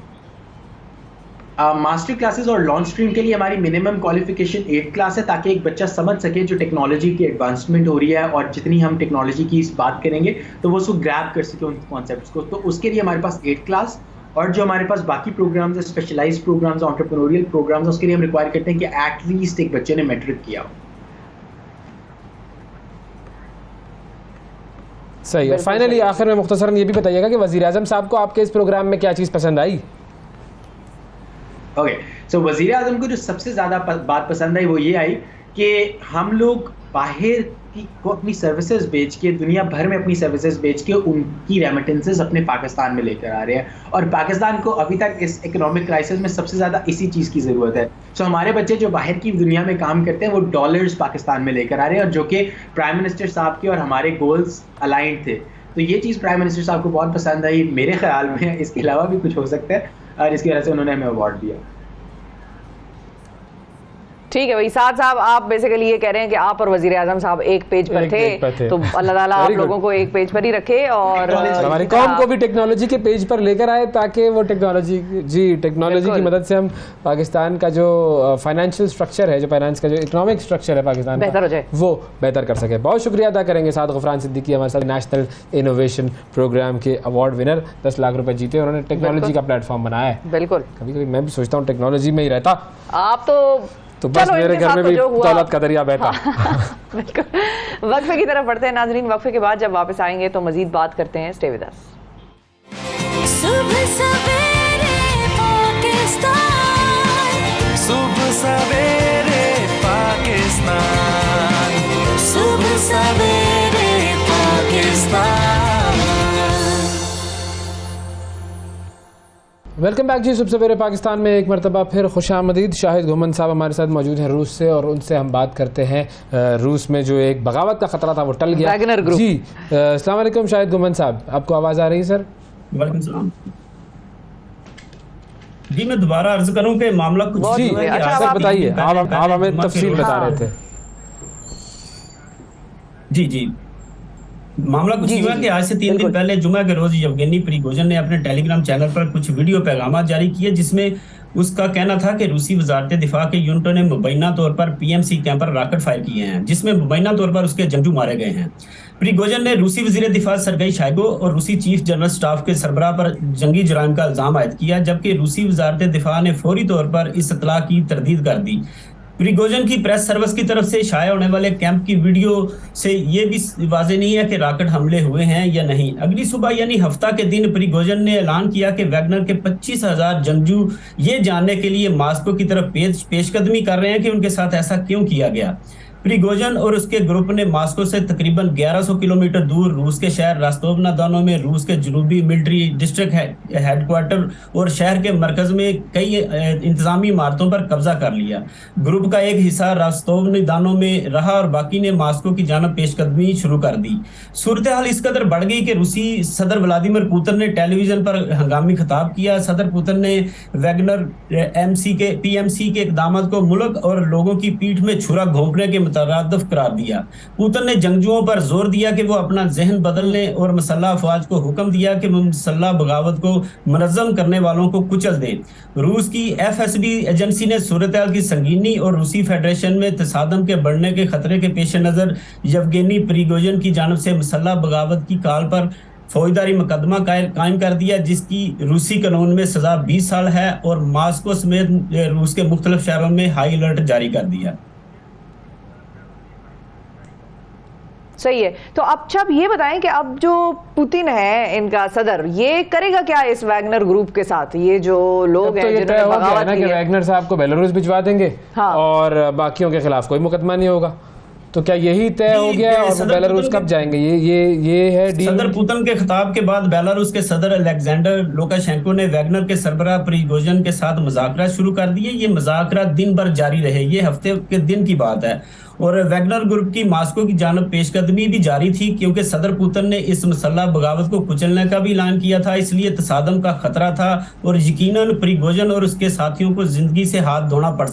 मास्टर क्लासेस और लॉन्च स्ट्रीम के लिए हमारी मिनिमम क्वालिफिकेशन 8th क्लास है ताकि एक बच्चा समझ सके जो टेक्नोलॉजी की एडवांसमेंट हो रही है और जितनी हम टेक्नोलॉजी की इस बात करेंगे तो वो उसको ग्रैब कर सके उन कॉन्सेप्ट्स को। तो उसके लिए हमारे पास 8th क्लास और जो हमारे पास बाकी प्रोग्राम्स है, स्पेशलाइज्ड प्रोग्राम्स, एंटरप्रेन्योरियल प्रोग्राम्स, उसके लिए हम रिक्वायर करते हैं कि एटलीस्ट एक बच्चे ने मैट्रिक किया हो। सही है। फाइनली आखिर में मुख्तसरन ये भी बताइएगा कि वज़ीर आज़म साहब को आपके इस प्रोग्राम में क्या चीज़ पसंद आई? ओके, सो वज़ीर आज़म को जो सबसे ज़्यादा बात पसंद आई वो ये आई कि हम लोग बाहर को अपनी सर्विसेज बेच के, दुनिया भर में अपनी सर्विसेज बेच के उनकी रेमिटेंसेस अपने पाकिस्तान में लेकर आ रहे हैं। और पाकिस्तान को अभी तक इस इकोनॉमिक क्राइसिस में सबसे ज़्यादा इसी चीज़ की ज़रूरत है। सो हमारे बच्चे जो बाहर की दुनिया में काम करते हैं वो डॉलर्स पाकिस्तान में लेकर आ रहे हैं और जो कि प्राइम मिनिस्टर साहब के और हमारे गोल्स अलाइंड थे। तो ये चीज़ प्राइम मिनिस्टर साहब को बहुत पसंद आई मेरे ख्याल में। इसके अलावा भी कुछ हो सकता है और इसकी वजह से उन्होंने हमें अवार्ड दिया। ठीक है भाई, साथ साहब आप बेसिकली ये कह रहे हैं कि आप और वजीर आजम साहब एक पेज पर थे, तो अल्लाह ताला आप लोगों को एक पेज पर ही रखे और हमारी कौम को भी टेक्नोलॉजी के पेज पर लेकर आए ताकि वो टेक्नोलॉजी की मदद से हम पाकिस्तान का जो फाइनेंशियल स्ट्रक्चर है, जो फाइनेंस का जो इकोनॉमिक स्ट्रक्चर है पाकिस्तान बेहतर हो जाए, वो बेहतर कर सके। बहुत शुक्रिया अदा करेंगे साथ गफरान सिद्दीकी, हमारे साथ नेशनल इनोवेशन प्रोग्राम के अवार्ड विनर, 10 लाख रुपए जीते। उन्होंने टेक्नोलॉजी का प्लेटफॉर्म बनाया है। बिल्कुल, कभी कभी मैं भी सोचता हूँ टेक्नोलॉजी में ही रहता, आप तो बस मेरे घर में भी दौलत का दरिया बहता। बिल्कुल। वक्फे की तरफ बढ़ते हैं नाजरीन। वक्फे के बाद जब वापस आएंगे तो मजीद बात करते हैं। Stay with us. सुबह सवेरे पाकिस्तान, सुबह सवेरे पाकिस्तान, सुबह सवेरे पाकिस्तान। वेलकम बैक जी, सुबह सवेरे पाकिस्तान में एक मरतबा फिर खुशामदीद। शाहिद घुमन साहब हमारे साथ मौजूद हैं रूस से और उनसे हम बात करते हैं रूस में जो एक बगावत का खतरा था वो टल गया। Wagner group. जी अस्सलाम वालेकुम शाहिद घुमन साहब, आपको आवाज़ आ रही है सर? वालेकुम सलाम। जी मैं दोबारा अर्ज करूं कि मामला कुछ बहुत जी हुए। अच्छा, सर आप बताइए, आप हमें जुम्मा के तफसील रोज- बता हाँ। रहे थे। जी मामला कुछ जी, हुआ जी, कि आज से 3 दिन बिल्कुल। पहले जुमा के रोज यवगेनी प्रिगोजिन ने अपने टेलीग्राम चैनल पर कुछ वीडियो पैगाम जारी किए, जिसमें उसका कहना था कि रूसी वजारत दिफा के यूनिटों ने मुबैना तौर पर पीएमसी कैंप पर रॉकेट फायर किए हैं, जिसमें मुबैना तौर पर उसके जंगजू मारे गए हैं। प्रिगोजिन ने रूसी वजीर दिफा सरगई शाइगो और रूसी चीफ जनरल स्टाफ के सरबराह पर जंगी जराइम का इल्जाम आयद किया, जबकि रूसी वजारत दिफा ने फौरी तौर पर इस इत्तला की तरदीद कर दी। प्रिगोजिन की प्रेस सर्विस की तरफ से शाया होने वाले कैंप की वीडियो से ये भी वाजे नहीं है कि रॉकेट हमले हुए हैं या नहीं। अगली सुबह यानी हफ्ता के दिन प्रिगोजिन ने ऐलान किया कि वैगनर के 25,000 जंगजू ये जानने के लिए मॉस्को की तरफ पेशकदमी कर रहे हैं कि उनके साथ ऐसा क्यों किया गया। प्रिगोजिन और उसके ग्रुप ने मॉस्को से तकरीबन 1100 किलोमीटर दूर रूस के शहर रास्तोव-ना-दोन में रूस के जनूबी मिलिट्री डिस्ट्रिक्ट हेडक्वार्टर और शहर के मरकज में कई इंतजामी इमारतों पर कब्जा कर लिया। ग्रुप का एक हिस्सा रास्तोव-ना-दोन में रहा और बाकी ने मॉस्को की जानब पेशकदमी शुरू कर दी। सूरत हाल इस कदर बढ़ गई कि रूसी सदर व्लादिमीर पुतिन ने टेलीविजन पर हंगामी खिताब किया। सदर पुतिन ने वैगनर पीएमसी के इकदाम को मुल्क और लोगों की पीठ में छुरा घोंपने के मुतरादिफ करार दिया। पुतिन ने जंगजुओं पर जोर दिया कि वो अपना जहन बदल लें और मुसल्लह अफवाज को हुक्म दिया कि वो मुसल्लह बगावत को मुनज़्ज़म करने वालों को कुचल दें। रूस की एफएसबी एजेंसी ने सूरत हाल की संगीनी और रूसी फेडरेशन में तसादम के बढ़ने के खतरे के पेश नज़र यवगेनी प्रिगोजिन की जानब से मुसल्लह बगावत की कॉल पर फौजदारी मुकदमा कायम कर दिया, जिसकी रूसी कानून में सजा 20 साल है, और मॉस्को समेत रूस के मुख्तलिफ शहरों में हाई अलर्ट जारी कर दिया। सही है। तो अब जब ये बताएं कि अब जो पुतिन है इनका सदर, ये करेगा क्या इस वैगनर ग्रुप के साथ? ये जो लोग हैं तो ये जिन्होंने तय हो गया बगावत ना की कि है, वैगनर साहब को बेलारूस भिजवा देंगे। हाँ। और बाकियों के खिलाफ कोई मुकदमा नहीं होगा। तो क्या यही तय हो गया और वो बेलारूस कब जाएंगे? ये है डील। सदर पुतिन के खिताब के बाद बेलारूस के सदर अलेक्जेंडर लुकाशेंको ने वैगनर के सरबराह प्रिगोजिन के साथ मुज़ाकरात शुरू कर दिए। ये मुज़ाकरात दिन भर जारी रहे, ये हफ्ते के दिन की बात है। और वैगनर ग्रुप की मॉस्को की जानब पेशकदमी भी जारी थी, क्योंकि सदर पुतिन ने इस मुसल्लह बगावत को कुचलने का भी ऐलान किया था, इसलिए तसादम का खतरा था और यकीनन प्रिगोजिन और उसके साथियों को जिंदगी से हाथ धोना पड़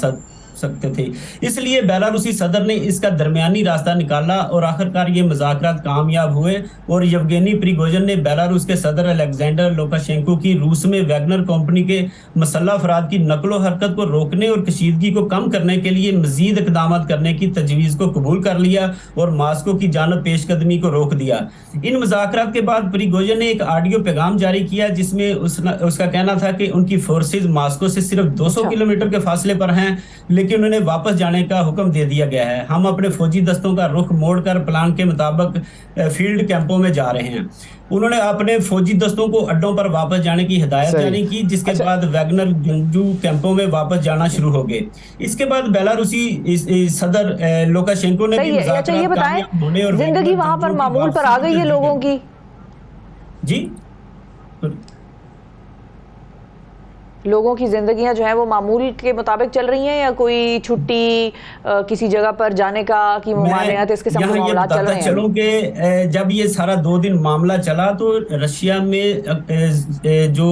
सकते थे। इसलिए बेलारूसी सदर ने इसका दरमियानी रास्ता निकाला और आखिरकार ये मुज़ाकरात कामयाब हुए और यवगेनी प्रिगोजिन ने बेलारूस के सदर अलेक्जेंडर लुकाशेंको की रूस में वैगनर कंपनी के मुसल्लह अफराद की नकलो हरकत को रोकने और कशीदगी को कम करने के लिए मजीद इक़दाम करने की तजवीज़ को कबूल कर लिया और मॉस्को की जानब पेशकदमी को रोक दिया। इन मुज़ाकरात के बाद प्रिगोजिन ने एक ऑडियो पैगाम जारी किया, जिसमें उसका कहना था कि उनकी फोर्सेज मॉस्को से सिर्फ 200 किलोमीटर के फासले पर हैं, लेकिन उन्हें वापस जाने का हुक्म दे दिया गया है। हम अपने फौजी दस्तों का रुख मोड़कर प्लान के मुताबिक फील्ड कैंपों में जा रहे हैं। उन्होंने अपने फौजी दस्तों को अड्डों पर वापस जाने की हिदायत जारी की, जिसके बाद वैगनर जंगजू कैंपों में वापस जाना शुरू हो गए। इसके बाद बेलारूसी सदर लुकाशेंको ने भी अच्छा ये बताएं, जिंदगी वहां पर मामूल पर आ गई है लोगों की? जी लोगों की जिंदगियां जो है वो मामूल के मुताबिक चल रही हैं, या कोई छुट्टी किसी जगह पर जाने का की ममानियत इसके सब मामला चल रहे हैं? चलूं कि जब ये सारा 2 दिन मामला चला तो रशिया में जो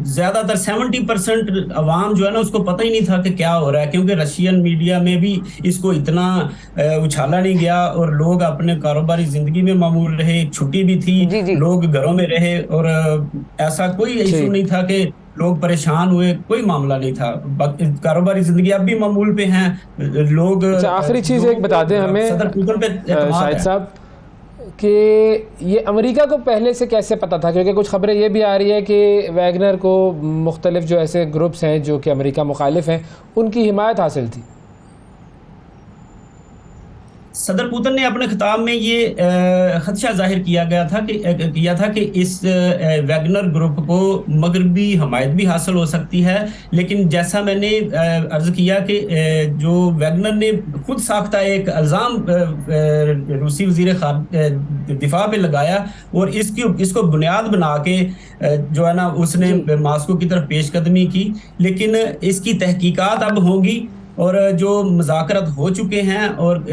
ज्यादातर 70% अवाम जो है ना उसको पता ही नहीं था कि क्या हो रहा है, क्योंकि रशियन मीडिया में भी इसको इतना उछाला नहीं गया और लोग अपने कारोबारी जिंदगी में मामूल रहे। छुट्टी भी थी, लोग घरों में रहे और ऐसा कोई इशू नहीं था कि लोग परेशान हुए, कोई मामला नहीं था। कारोबारी जिंदगी अब भी मामूल पे हैं लोग। आखिरी चीज एक बता दें हमें सदर पुतिन पे शाहिद साहब कि ये अमेरिका को पहले से कैसे पता था? क्योंकि कुछ खबरें ये भी आ रही है कि वैगनर को मुख्तलिफ जो ऐसे ग्रुप्स हैं जो कि अमेरिका मुखालिफ हैं उनकी हिमायत हासिल थी। सदर पुतिन ने अपने खिताब में ये खदशा जाहिर किया था कि इस वैगनर ग्रुप को मगरबी हमायत भी हासिल हो सकती है, लेकिन जैसा मैंने अर्ज किया कि जो वैगनर ने खुद साख्ता एक इल्ज़ाम रूसी वज़ीर दिफा पे लगाया और इसको बुनियाद बना के जो है ना उसने मॉस्को की तरफ पेशकदमी की, लेकिन इसकी तहकीकात अब होंगी और जो मुज़ाकरात हो चुके हैं और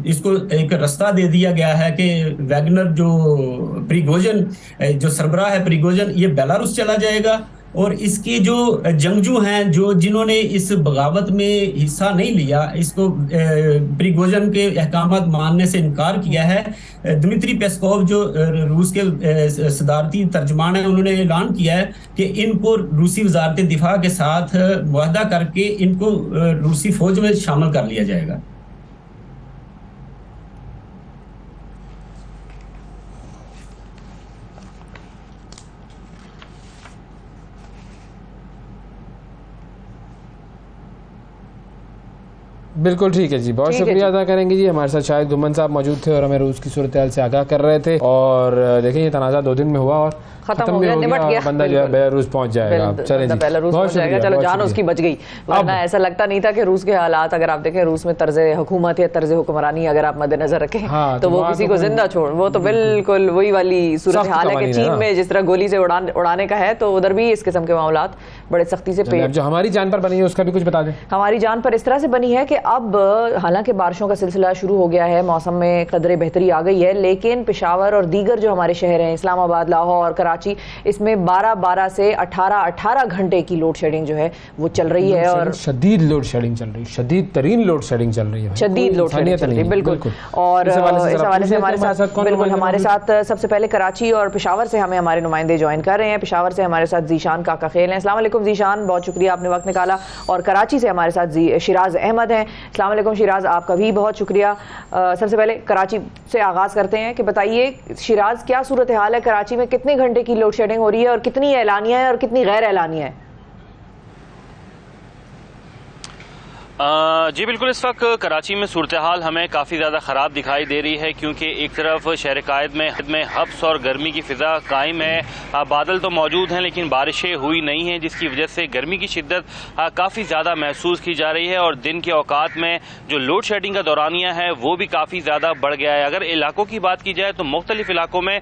इसको एक रास्ता दे दिया गया है कि वैगनर जो प्रिगोजन जो सरबराह है प्रिगोजन ये बेलारूस चला जाएगा और इसके जो जंगजू हैं जो जिन्होंने इस बगावत में हिस्सा नहीं लिया इसको प्रिगोजन के अहकामात मानने से इनकार किया है। दिमित्री पेस्कोव जो रूस के सदारती तर्जमान हैं उन्होंने ऐलान किया है कि इनको रूसी वजारत दिफा के साथ मुआहदा करके इनको रूसी फौज में शामिल कर लिया जाएगा। बिल्कुल ठीक है जी, बहुत शुक्रिया अदा करेंगे जी। हमारे साथ शायद गुमन साहब मौजूद थे और हमें रूस की सूरत हाल से आगाह कर रहे थे। और देखें ये तनाज़ा 2 दिन में हुआ और खत्म हो गया, निपट गया, बंदा जो है बेलारूस पहुंच जाएगा। चलें जी, बहुत शुक्रिया। चलो जान उसकी बच गई, वरना ऐसा लगता नहीं था कि रूस के हालात अगर आप देखें रूस में तर्ज हुकूमत या तर्ज हुक्मरानी अगर आप मद्देनजर रखें तो वो किसी को जिंदा छोड़, वो तो बिल्कुल वही वाली सूरत हाल है कि चीन में जिस तरह गोली से उड़ाने का है तो उधर भी इस किस्म के मामलात बड़े सख्ती से पेश। जो हमारी जान पर बनी है उसका भी कुछ बता दें। हमारी जान पर इस तरह से बनी है कि अब हालांकि बारिशों का सिलसिला शुरू हो गया है, मौसम में कदरे बेहतरी आ गई है, लेकिन पेशावर और दीगर जो हमारे शहर हैं इस्लामाबाद, लाहौर, कराची, इसमें 12-12 से 18-18 घंटे की लोड शेडिंग जो है वो चल रही है और शदीद लोड शेडिंग चल रही है, शदीद तरीन लोड शेडिंग चल रही है, शदीद लोड शेडिंग चल रही है बिल्कुल। और इस हवाले से हमारे साथ सबसे पहले कराची और पेशावर से हमें हमारे नुमाइंदे ज्वाइन कर रहे हैं। पेशावर से हमारे साथ जीशान काका खेल हैं। अस्सलाम वालेकुम जीशान, बहुत शुक्रिया आपने वक्त निकाला। और कराची से हमारे साथ शिराज अहमद हैं। अस्सलाम वालेकुम शिराज, आपका भी बहुत शुक्रिया। सबसे पहले कराची से आगाज करते हैं कि बताइए शिराज क्या सूरत हाल है कराची में, कितने घंटे की लोड शेडिंग हो रही है और कितनी ऐलानिया है और कितनी गैर ऐलानिया है? जी बिल्कुल, इस वक्त कराची में सूरत हाल हमें काफ़ी ज़्यादा ख़राब दिखाई दे रही है क्योंकि एक तरफ शहर कायद में हब्स और गर्मी की फ़िज़ा कायम है। बादल तो मौजूद हैं लेकिन बारिशें हुई नहीं हैं जिसकी वजह से गर्मी की शिद्दत काफ़ी ज़्यादा महसूस की जा रही है और दिन के औकात में जो लोड शेडिंग का दौरानिया है वो भी काफ़ी ज़्यादा बढ़ गया है। अगर इलाकों की बात की जाए तो मुख्तलिफ इलाकों में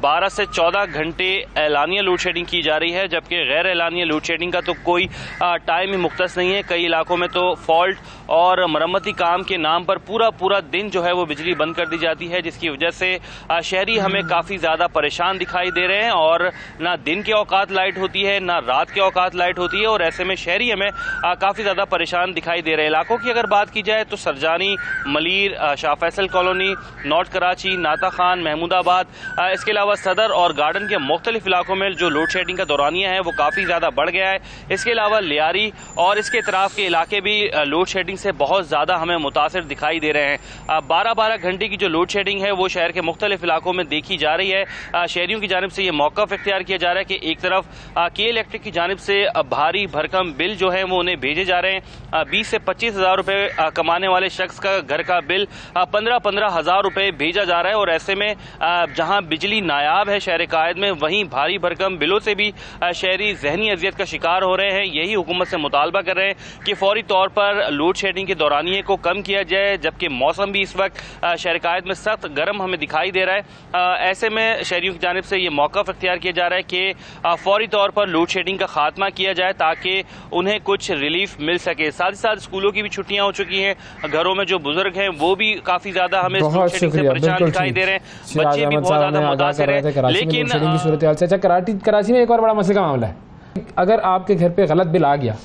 12 से 14 घंटे एलानिया लोड शेडिंग की जा रही है, जबकि गैर एलानिया लोड शेडिंग का तो कोई टाइम ही मुख्तस नहीं है। कई इलाकों में तो फॉल्ट और मरम्मती काम के नाम पर पूरा दिन जो है वो बिजली बंद कर दी जाती है जिसकी वजह से शहरी हमें काफ़ी ज़्यादा परेशान दिखाई दे रहे हैं और ना दिन के औकात लाइट होती है ना रात के औकात लाइट होती है और ऐसे में शहरी हमें काफ़ी ज़्यादा परेशान दिखाई दे रहे हैं। इलाकों की अगर बात की जाए तो सरजानी, मलीर, शाह फैसल कॉलोनी, नॉर्थ कराची, नाता खान, महमूदाबाद, इसके अलावा सदर और गार्डन के मुख्तलिफ इलाकों में जो लोड शेडिंग का दौरानिया है वो काफ़ी ज़्यादा बढ़ गया है। इसके अलावा लियारी और इसके इतराफ़ के इलाके भी लोड शेडिंग से बहुत ज़्यादा हमें मुतासिर दिखाई दे रहे हैं। 12-12 घंटे की जो लोड शेडिंग है वो शहर के मुख्तलिफ इलाकों में देखी जा रही है। शहरियों की जानिब से ये मौक़िफ़ इख्तियार किया जा रहा है कि एक तरफ के इलेक्ट्रिक की जानिब से भारी भरकम बिल जो है वो उन्हें भेजे जा रहे हैं। 20 से 25 हज़ार रुपये कमाने वाले शख्स का घर का बिल 15-15 हज़ार रुपये भेजा जा रहा है और ऐसे में जहाँ बिजली नायाब है शहर कायद में वहीं भारी भरकम बिलों से भी शहरी जहनी अजियत का शिकार हो रहे हैं। यही हुकूमत से मुतालबा कर रहे हैं कि फौरी तौर पर लोड शेडिंग के दौरानिए को कम किया जाए, जबकि मौसम भी इस वक्त शहर कायद में सख्त गर्म हमें दिखाई दे रहा है। ऐसे में शहरियों की जानिब से ये मौक़िफ़ इख्तियार किया जा रहा है कि फौरी तौर पर लोड शेडिंग का खात्मा किया जाए ताकि उन्हें कुछ रिलीफ मिल सके। साथ ही साथ स्कूलों की भी छुट्टियां हो चुकी हैं, घरों में जो बुजुर्ग हैं वो भी काफ़ी ज़्यादा हमें लोड शेडिंग से परेशान दिखाई दे रहे हैं, बच्चे भी बहुत ज़्यादा मुतासिर हैं। लेकिन कराची में एक और बड़ा मसले का मामला है, अगर आपके घर पे गलत बिल आ गया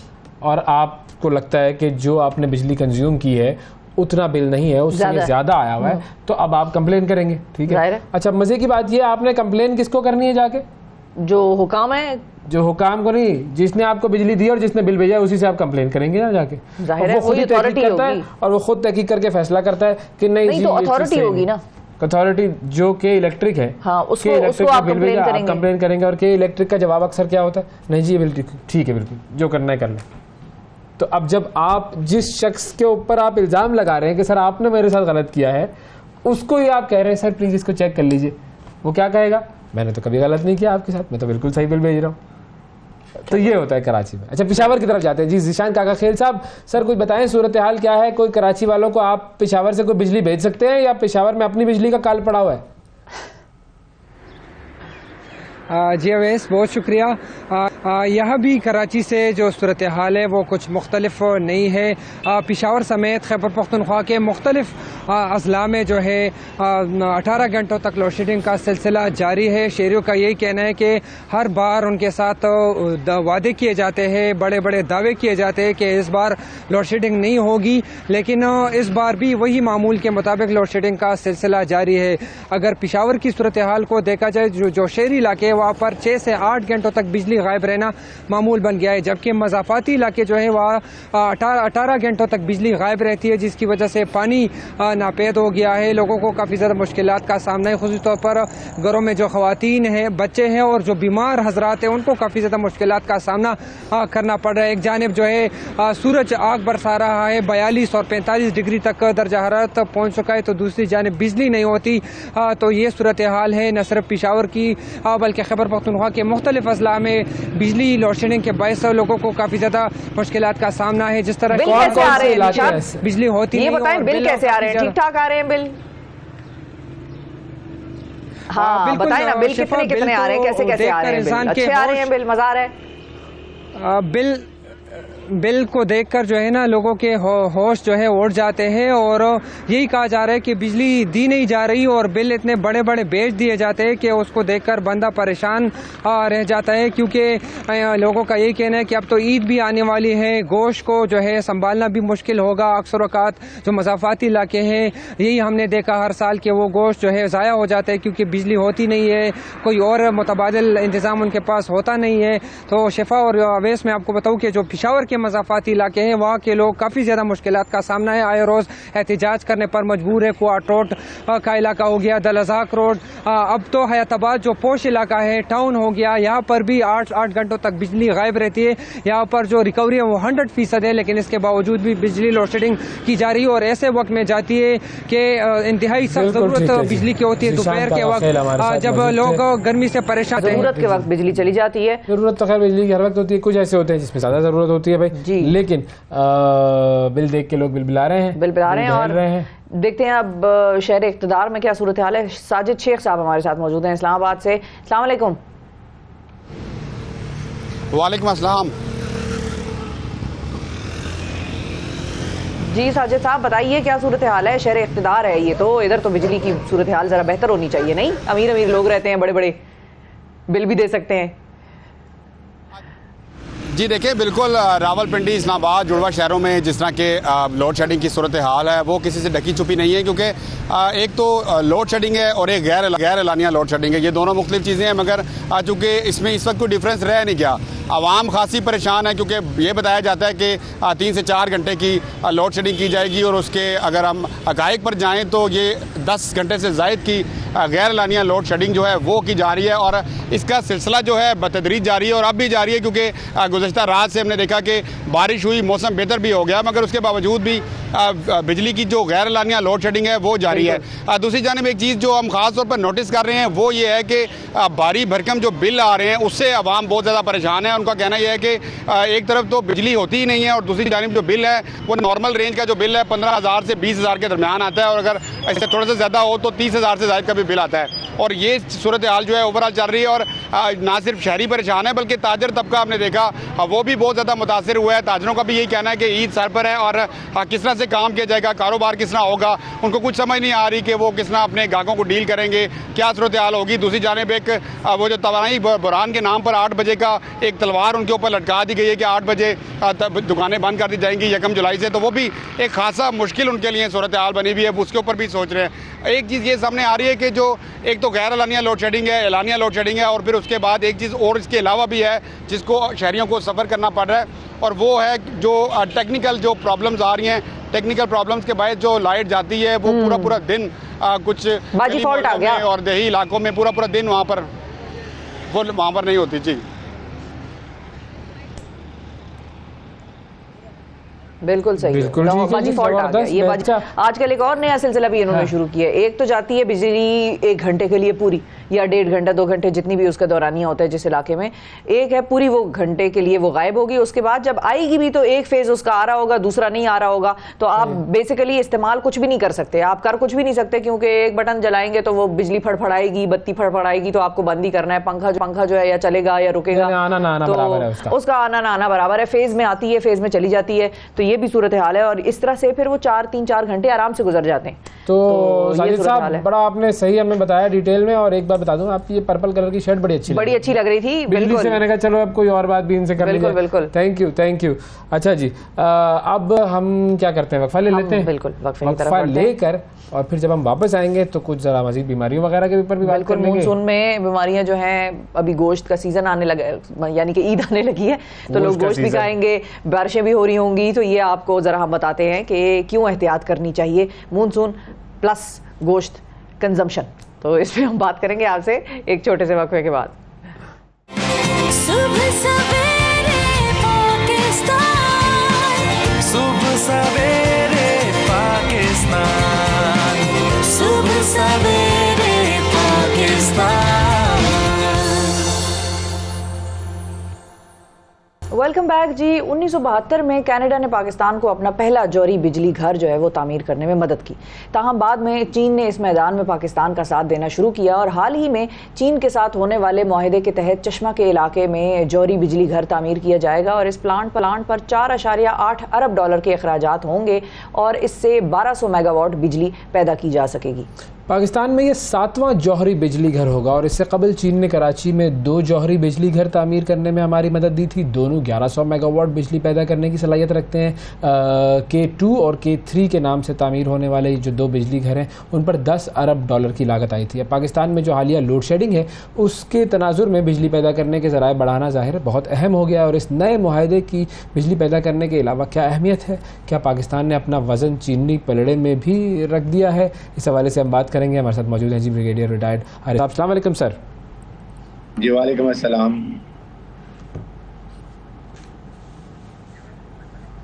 और आपको लगता है कि जो आपने बिजली कंज्यूम की है उतना बिल नहीं है, उससे ज्यादा आया हुआ है, तो अब आप कंप्लेन करेंगे, ठीक है। अच्छा, मजे की बात ये, आपने कंप्लेन किसको करनी है? जाके जो हुकाम है, जो हुकाम को नहीं, जिसने आपको बिजली दी और जिसने बिल भेजा उसी से आप कंप्लेन करेंगे ना जाके। जाहिर है, वो खुद ही तहकीक करता है और वो खुद तहकीक करके फैसला करता है कि नहीं तो अथॉरिटी होगी ना, अथॉरिटी जो के इलेक्ट्रिक है, हाँ, उसको आप कंप्लेन करेंगे और के इलेक्ट्रिक का जवाब अक्सर क्या होता है? नहीं जी बिल्कुल ठीक है, बिल्कुल जो करना है कर लें। तो अब जब आप जिस शख्स के ऊपर आप इल्ज़ाम लगा रहे हैं कि सर आपने मेरे साथ गलत किया है, उसको ही आप कह रहे हैं सर प्लीज़ इसको चेक कर लीजिए, वो क्या कहेगा? मैंने तो कभी गलत नहीं किया आपके साथ, मैं तो बिल्कुल सही बिल भेज रहा हूँ। तो ये होता है कराची में। अच्छा, पेशावर की तरफ जाते हैं जी। जीशान काका खेल साहब, सर कुछ बताएं सूरत हाल क्या है? कोई कराची वालों को आप पेशावर से कोई बिजली भेज सकते हैं या पेशावर में अपनी बिजली का काल पड़ा हुआ है? जी अवैस, बहुत शुक्रिया। यह भी कराची से जो सूरत हाल है वो कुछ मुख्तलिफ नहीं है। पेशावर समेत खैबर पख्तूनख्वा के मुख्तलिफ अजला में जो है 18 घंटों तक लोड शेडिंग का सिलसिला जारी है। शहरियों का यही कहना है कि हर बार उनके साथ वादे किए जाते हैं, बड़े बड़े दावे किए जाते हैं कि इस बार लोड शेडिंग नहीं होगी, लेकिन इस बार भी वही मामूल के मुताबिक लोड शेडिंग का सिलसिला जारी है। अगर पेशावर की सूरत हाल को देखा जाए, जो शहरी इलाके वहाँ पर 6 से 8 घंटों तक बिजली गायब रहना मामूल बन गया है, जबकि मज़ाफ़ाती इलाके जो है वहाँ 18 घंटों तक बिजली गायब रहती है, जिसकी वजह से पानी नापेद हो गया है। लोगों को काफ़ी ज़्यादा मुश्किलात का सामना है, ख़ुसूस तौर पर घरों में जो ख़वातीन हैं, बच्चे हैं और जो बीमार हजरात हैं, उनको काफ़ी ज़्यादा मुश्किलात का सामना करना पड़ रहा है। एक जानिब जो है सूरज आग बरसा रहा है, 42 और 45 डिग्री तक दर्जा हरारत पहुँच चुका है, तो दूसरी जानिब बिजली नहीं होती। तो ये सूरत हाल है न सिर्फ पेशावर की बल्कि खैबर पख्तूनख्वा के मुख्तलिफ अजला में बिजली लोड शेडिंग के बायस लोगों को काफ़ी ज़्यादा मुश्किलात का सामना है। जिस तरह बिजली होती ये बताएं, बिल कैसे आ रहे हैं? ठीक ठाक आ रहे हैं बिल? हाँ बताएं ना, बिल कितने कितने आ रहे हैं, कैसे कैसे आ रहे हैं? बिल अच्छे आ रहे हैं? बिल मजा आ रहा है? बिल को देखकर जो है ना लोगों के होश जो है उड़ जाते हैं और यही कहा जा रहा है कि बिजली दी नहीं जा रही और बिल इतने बड़े बड़े बेच दिए जाते हैं कि उसको देखकर बंदा परेशान रह जाता है, क्योंकि लोगों का यही कहना है कि अब तो ईद भी आने वाली है, गोश्त को जो है संभालना भी मुश्किल होगा। अक्सर औकात जो मज़ाफ़ाती इलाके हैं, यही हमने देखा हर साल के वो गोश्त जो है ज़ाया हो जाता है, क्योंकि बिजली होती नहीं है, कोई और मुतबादिल इंतज़ाम उनके पास होता नहीं है। तो शिफा और अवैस, मैं आपको बताऊँ कि जो पेशावर मज़ाफ़ाती इलाके हैं वहाँ के लोग काफ़ी ज़्यादा मुश्किलात का सामना है। आए रोज़ एहतिजाज करने पर मजबूर है। क्वार्ट रोड का इलाका हो गया, दलजाक रोड, अब तो हयाताबाद जो पोश इलाका है, टाउन हो गया, यहाँ पर भी 8 घंटों तक बिजली गायब रहती है। यहाँ पर जो रिकवरी है वो 100% है, लेकिन इसके बावजूद भी बिजली लोड शेडिंग की जा रही है और ऐसे वक्त में जाती है कि इंतहाई सख्त ज़रूरत बिजली की होती है। दोपहर के वक्त जब लोग गर्मी से परेशान, ज़रूरत के वक्त बिजली चली जाती है। ज़रूरत तो खैर बिजली की हर वक्त होती है, कुछ ऐसे होते हैं जिसमें ज़्यादा ज़रूरत होती है भाई जी, लेकिन बिल देख के लोग बिल बिला रहे हैं, और देखते हैं अब शहर इक़्तिदार में क्या सूरत हाल है। साजिद शेख साहब हमारे साथ मौजूद हैं इस्लामाबाद से। अस्सलाम वालेकुम। वालेकुम अस्सलाम। जी साजिद साहब बताइए क्या सूरत हाल है? शहर इक़्तिदार है ये, तो इधर तो बिजली की सूरत हाल ज़रा बेहतर होनी चाहिए, नहीं? अमीर अमीर लोग रहते हैं, बड़े बड़े बिल भी दे सकते हैं। जी देखिए, बिल्कुल रावलपिंडी, इस्लामाबाद, जुड़वा शहरों में जिस तरह के लोड शेडिंग की सूरत हाल है वो किसी से ढकी छुपी नहीं है, क्योंकि एक तो लोड शेडिंग है और एक गैर एलानिया लोड शेडिंग है। ये दोनों मुख्तलिफ चीज़ें हैं, मगर चूँकि इसमें इस वक्त कोई डिफरेंस रह नहीं गया। आवाम खासी परेशान है, क्योंकि ये बताया जाता है कि 3 से 4 घंटे की लोड शेडिंग की जाएगी और उसके अगर हम हक़ाइक़ पर जाएँ तो ये 10 घंटे से ज़ायद की गैर एलानिया लोड शेडिंग जो है वो की जा रही है और इसका सिलसिला जो है बतदरीज जारी है और अब भी जारी है, क्योंकि गुज़श्ता रात से हमने देखा कि बारिश हुई, मौसम बेहतर भी हो गया, मगर उसके बावजूद भी बिजली की जो गैर एलानिया लोड शेडिंग है वो जारी है। दूसरी जानिब एक चीज़ जो हम ख़ास तौर पर नोटिस कर रहे हैं वो ये है कि भारी भरकम जो बिल आ रहे हैं उससे आवाम बहुत ज़्यादा परेशान है। उनका कहना यह है कि एक तरफ तो बिजली होती ही नहीं है और दूसरी जानिब जो बिल है वो नॉर्मल रेंज का जो बिल है 15,000 से 20,000 के दरमियान आता है और अगर इससे थोड़ा सा ज़्यादा हो तो 30,000 से ज़्यादा का भी बिल आता है। और ये सूरत हाल जो है ओवरऑल चल रही है और ना सिर्फ शहरी परेशान है बल्कि ताजर तबका आपने देखा वो भी बहुत ज़्यादा मुतासर हुआ है। ताजरों का भी यही कहना है कि ईद सर पर है और किस तरह से काम किया जाएगा, कारोबार किस तरह होगा, उनको कुछ समझ नहीं आ रही कि वो किस तरह अपने ग्राहकों को डील करेंगे, क्या सूरत हाल होगी। दूसरी जानिब एक वो जो तवानाई बुरहान के नाम पर 8 बजे का एक तलवार उनके ऊपर लटका दी गई है कि 8 बजे दुकानें बंद कर दी जाएंगी 1 जुलाई से, तो वो भी एक खासा मुश्किल उनके लिए सूरत हाल बनी हुई है, उसके ऊपर भी सोच रहे हैं। एक चीज़ ये सामने आ रही है कि जो एक तो गैर एलानिया लोड शेडिंग है, एलानिया लोड शेडिंग है और फिर उसके बाद एक चीज़ और इसके अलावा भी है जिसको शहरियों को सफ़र करना पड़ रहा है और वो है जो टेक्निकल जो प्रॉब्लम्स आ रही हैं, टेक्निकल प्रॉब्लम्स के बाद जो लाइट जाती है वो पूरा दिन कुछ बाजी फॉल्ट आ गया और देही इलाकों में पूरा दिन वहाँ पर नहीं होती। जी बिल्कुल सही, बाजी फॉल्ट आ गया। ये आजकल एक और नया सिलसिला भी इन्होंने शुरू किया है। एक तो जाती है बिजली 1 घंटे के लिए पूरी, या 1.5 घंटा 2 घंटे जितनी भी उसका दौरानिया होता है जिस इलाके में, एक है पूरी वो घंटे के लिए वो गायब होगी। उसके बाद जब आएगी भी तो एक फेज उसका आ रहा होगा, दूसरा नहीं आ रहा होगा, तो आप बेसिकली इस्तेमाल कुछ भी नहीं कर सकते, आप कर कुछ भी नहीं सकते, क्योंकि एक बटन जलाएंगे तो वो बिजली फड़फड़ाएगी, बत्ती फड़फड़ाएगी, तो आपको बंद ही करना है। पंखा जो है या चलेगा या रुकेगा, आना ना आना बराबर है उसका आना ना आना बराबर है, फेज में आती है फेज में चली जाती है। तो ये भी सूरत हाल है, और इस तरह से फिर वो 3-4 घंटे आराम से गुजर जाते हैं। तो साजिद साहब बड़ा आपने सही हमें बताया डिटेल में। और एक बार बता दूं, आपकी ये पर्पल कलर की शर्ट बड़ी अच्छी लग रही थी। बिल्कुल से मैंने कहा चलो अब कोई और बात भी इनसे कर लीजिए। बिल्कुल थैंक यू। अच्छा जी, अब हम क्या करते हैं, वक्फा ले लेते हैं। बिल्कुल वक्फा लेकर और फिर जब हम वापस आएंगे तो कुछ जरा मजीद बीमारियों वगैरह के ऊपर भी बात कर लेंगे। मानसून में बीमारियां जो हैं, अभी गोश्त का सीजन आने लगा, यानी कि ईद आने लगी है, तो लोग गोश्त भी खाएंगे, बारिशें भी हो रही होंगी, तो ये आपको जरा हम बताते हैं कि क्यों एहतियात करनी चाहिए मानसून प्लस गोश्त कंजम्पशन। तो इस पे हम बात करेंगे आपसे एक छोटे से वक्फे के बाद। सुबह सवेरे पाकिस्तान, सुबह सवेरे पाकिस्तान, सुबह सवेरे पाकिस्तान। वेलकम बैक जी। 1972 में कनाडा ने पाकिस्तान को अपना पहला जौहरी बिजली घर जो है वो तामीर करने में मदद की। ताहम बाद में चीन ने इस मैदान में पाकिस्तान का साथ देना शुरू किया, और हाल ही में चीन के साथ होने वाले मुआहदे के तहत चश्मा के इलाके में जौहरी बिजली घर तामीर किया जाएगा, और इस प्लांट पर 4.8 अरब डॉलर के अखराजात होंगे, और इससे 1200 मेगावाट बिजली पैदा की जा सकेगी। पाकिस्तान में ये 7वां जौहरी बिजली घर होगा, और इससे कबल चीन ने कराची में 2 जौहरी बिजली घर तामीर करने में हमारी मदद दी थी। दोनों 1100 मेगावाट बिजली पैदा करने की सलाहियत रखते हैं। K2 और K3 के नाम से तामीर होने वाले जो 2 बिजली घर हैं उन पर 10 अरब डॉलर की लागत आई थी। अब पाकिस्तान में जो हालिया लोड शेडिंग है उसके तनाजुर में बिजली पैदा करने के ज़राए बढ़ाना ज़ाहिर बहुत अहम हो गया। और इस नए मुआहदे की बिजली पैदा करने के अलावा क्या अहमियत है, क्या पाकिस्तान ने अपना वज़न चीनी पलड़े में भी रख दिया है, इस हवाले से हम बात करेंगे। हमारे साथ मौजूद हैं जी ब्रिगेडियर रिटायर्ड आरिफ। अस्सलाम वालेकुम सर। जी वालेकुम अस्सलाम।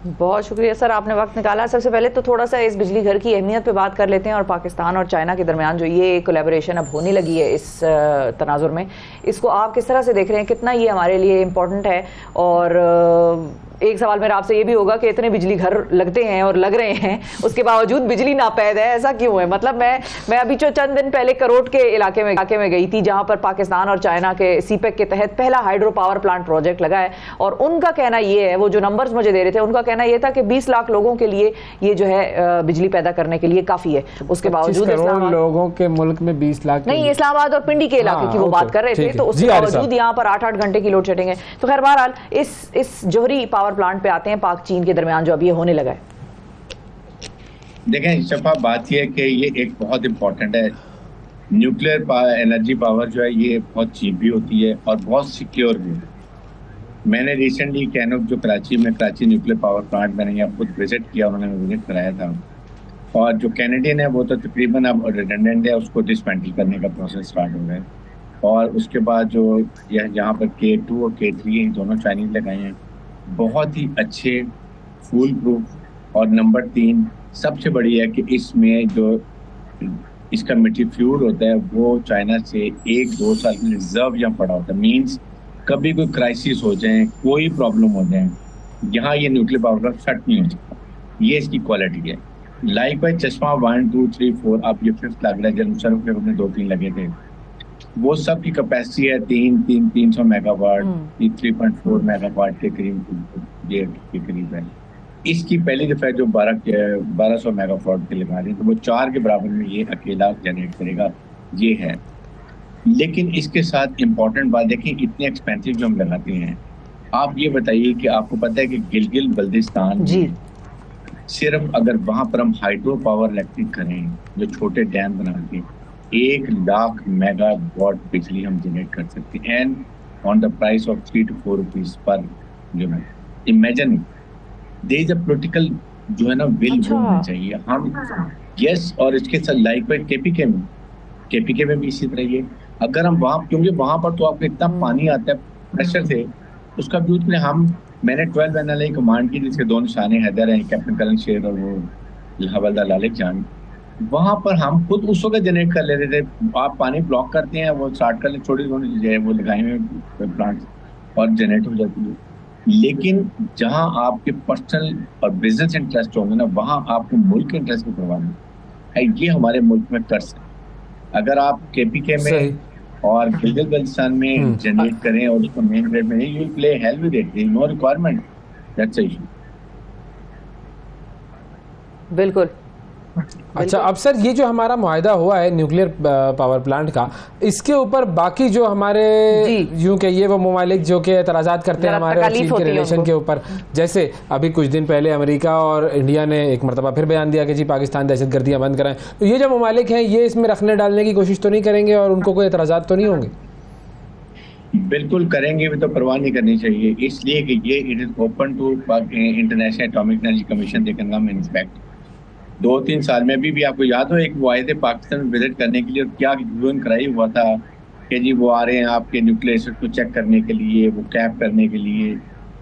बहुत शुक्रिया सर, आपने वक्त निकाला। सबसे पहले तो थोड़ा सा इस बिजली घर की अहमियत पे बात कर लेते हैं, और पाकिस्तान और चाइना के दरमियान जो ये कोलैबोरेशन अब होने लगी है इस तनाजुर में, इसको आप किस तरह से देख रहे हैं, कितना ये हमारे लिए इम्पोर्टेंट है? और एक सवाल मेरा आपसे ये भी होगा कि इतने बिजली घर लगते हैं और लग रहे हैं, उसके बावजूद बिजली नापैद है, ऐसा क्यों है? मतलब मैं अभी जो चंद दिन पहले करोट के इलाके में गई थी, जहां पर पाकिस्तान और चाइना के सीपेक के तहत पहला हाइड्रो पावर प्लांट प्रोजेक्ट लगा है, और उनका कहना ये है, वो जो नंबर्स मुझे दे रहे थे, उनका कहना ये था कि 20 लाख लोगों के लिए ये जो है बिजली पैदा करने के लिए काफी है। उसके बावजूद लोगों के मुल्क में 20 लाख नहीं, इस्लामाबाद और पिंडी के इलाके की वो बात कर रहे थे, तो उसके बावजूद यहाँ पर 8-8 घंटे की लोड शेडिंग है। तो खैर बहरहाल इस जौहरी पावर प्लांट पे आते हैं, पाक चीन के दरमियान जो अब ये होने लगा है। देखें शफा, बात यह है कि ये एक बहुत इम्पोर्टेंट है। न्यूक्लियर एनर्जी पावर जो है ये बहुत चीप भी होती है और बहुत सिक्योर भी है। मैंने रिसेंटली कैनोक जो कराची न्यूक्लियर पावर प्लांट मैंने यहाँ खुद विजिट किया, उन्होंने विजिट कराया था, और जो कैनेडियन है वो तो तकरीबन अब रिडंडेंट है, उसको डिसमेंटल करने का प्रोसेस स्टार्ट हो गया है। और उसके बाद जो यह यहाँ पर K2 और K3 दोनों चाइनीज लगाए हैं, बहुत ही अच्छे, फूल प्रूफ। और नंबर 3 सबसे बड़ी है कि इसमें जो इसका मेट्रीफ्यूल होता है वो चाइना से 1-2 साल में रिजर्व यहाँ पड़ा होता है। मीन्स कभी कोई क्राइसिस हो जाए, कोई प्रॉब्लम हो जाए, यहाँ ये न्यूक्लियर पावर प्लांट शट नहीं हो सकता। ये इसकी क्वालिटी है। लाइक वाइज चश्मा 1, 2, 3, 4, अब ये 5th लग रहा है। जब सर्व के अपने 2-3 लगे थे, वो सब की कैपेसिटी है 300 मेगावाट, 3.4 मेगावाट के करीब है। इसकी पहली दफा जो 1200 मेगावाट के लगा रहे हैं, तो वो 4 के बराबर में ये अकेला जनरेट करेगा, ये है। लेकिन इसके साथ इम्पोर्टेंट बात देखिए, इतने एक्सपेंसिव जो हम लगाते हैं, आप ये बताइए कि आपको पता है कि गिलगित बल्दिस्तान जी, सिर्फ अगर वहाँ पर हम हाइड्रो पावर इलेक्ट्रिक करें, जो छोटे डैम बना के 1 लाख मेगावाट बिजली हम जनरेट कर सकते हैं, and on the price of 3 to 4 rupees per unit. Imagine there is a political जो है ना विल होना चाहिए हम। यस, और इसके साथ लाइक वाइज केपीके में भी इसी तरह ये, अगर हम वहाँ, क्योंकि वहाँ पर तो आपको इतना पानी आता है प्रेशर से, उसका भी मैंने 12 NLA कमांड की, जिसके 2 निशाने हैदर हैं, कैप्टन करण शेर और वो हवलदार लालिक जान। वहां पर हम खुद उस वक्त जनरेट कर लेते थे। आप पानी ब्लॉक करते हैं, वो स्टार्ट कर ले, छोटी छोटी चीजें वो लगाए हुए प्लांट और जनरेट हो जाती है। लेकिन जहां आपके पर्सनल और बिजनेस इंटरेस्ट होंगे ना, वहां आपको मुल्क के इंटरेस्ट की परवाह नहीं है। ये हमारे मुल्क में कर्ज है। अगर आप केपीके में और गिलगित बल्तिस्तान में जनरेट करें और उसको मेन ग्रेड में, you play hell with it, no requirement, that's a issue. बिल्कुल। अच्छा, अब सर ये जो हमारा मुआहदा हुआ है न्यूक्लियर पावर प्लांट का, इसके ऊपर बाकी जो हमारे यूं कहिए वो ममालिक जो के एतराज़ात करते हैं हमारे और चीन के रिलेशन के ऊपर, जैसे अभी कुछ दिन पहले अमेरिका और इंडिया ने एक मरतबा फिर बयान दिया कि जी पाकिस्तान दहशतगर्दियाँ बंद कराएं, तो ये जो ममालिक हैं ये इसमें रखने डालने की कोशिश तो नहीं करेंगे और उनको कोई एतराज़ात तो नहीं होंगे? बिल्कुल करेंगे भी, तो परवाह नहीं करनी चाहिए, इसलिए कि ये it is open to international atomic energy commission, they can come and inspect. 2-3 साल में भी आपको याद हो एक वो आए थे पाकिस्तान में विजिट करने के लिए, और क्या यूएन कराई हुआ था कि जी वो आ रहे हैं आपके न्यूक्लियर को चेक करने के लिए, वो कैप करने के लिए।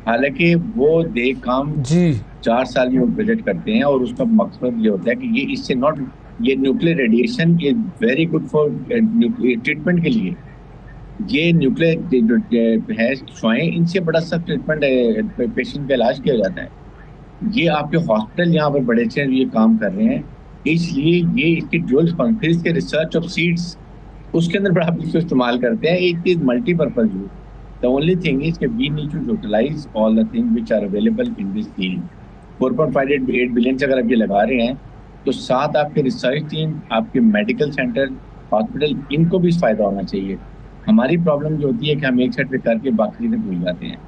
हालांकि वो दे काम 4 साल में वो विजिट करते हैं, और उसका मकसद ये होता है कि ये इससे नॉट, ये nuclear radiation is very good for treatment के लिए। ये न्यूक्लियर है शुआएं, इनसे बड़ा सख्त ट्रीटमेंट पेशेंट का इलाज किया जाता है। ये आपके हॉस्पिटल यहाँ पर बड़े अच्छे ये काम कर रहे हैं, इसलिए ये इसकी ड्यूअल रिस्पांसिबिलिटी, इसके रिसर्च ऑफ सीड्स उसके अंदर बड़ा आप इसको इस्तेमाल करते हैं। It is multipurpose use. The only thing is कि we need to utilize all the thing which are available in this field. 4.58 billion से अगर आप ये लगा रहे हैं, तो साथ आपके रिसर्च टीम, आपके मेडिकल सेंटर, हॉस्पिटल, इनको भी फायदा होना चाहिए। हमारी प्रॉब्लम जो होती है कि हम एक साइड पे करके बाकी चीजें भूल जाते हैं।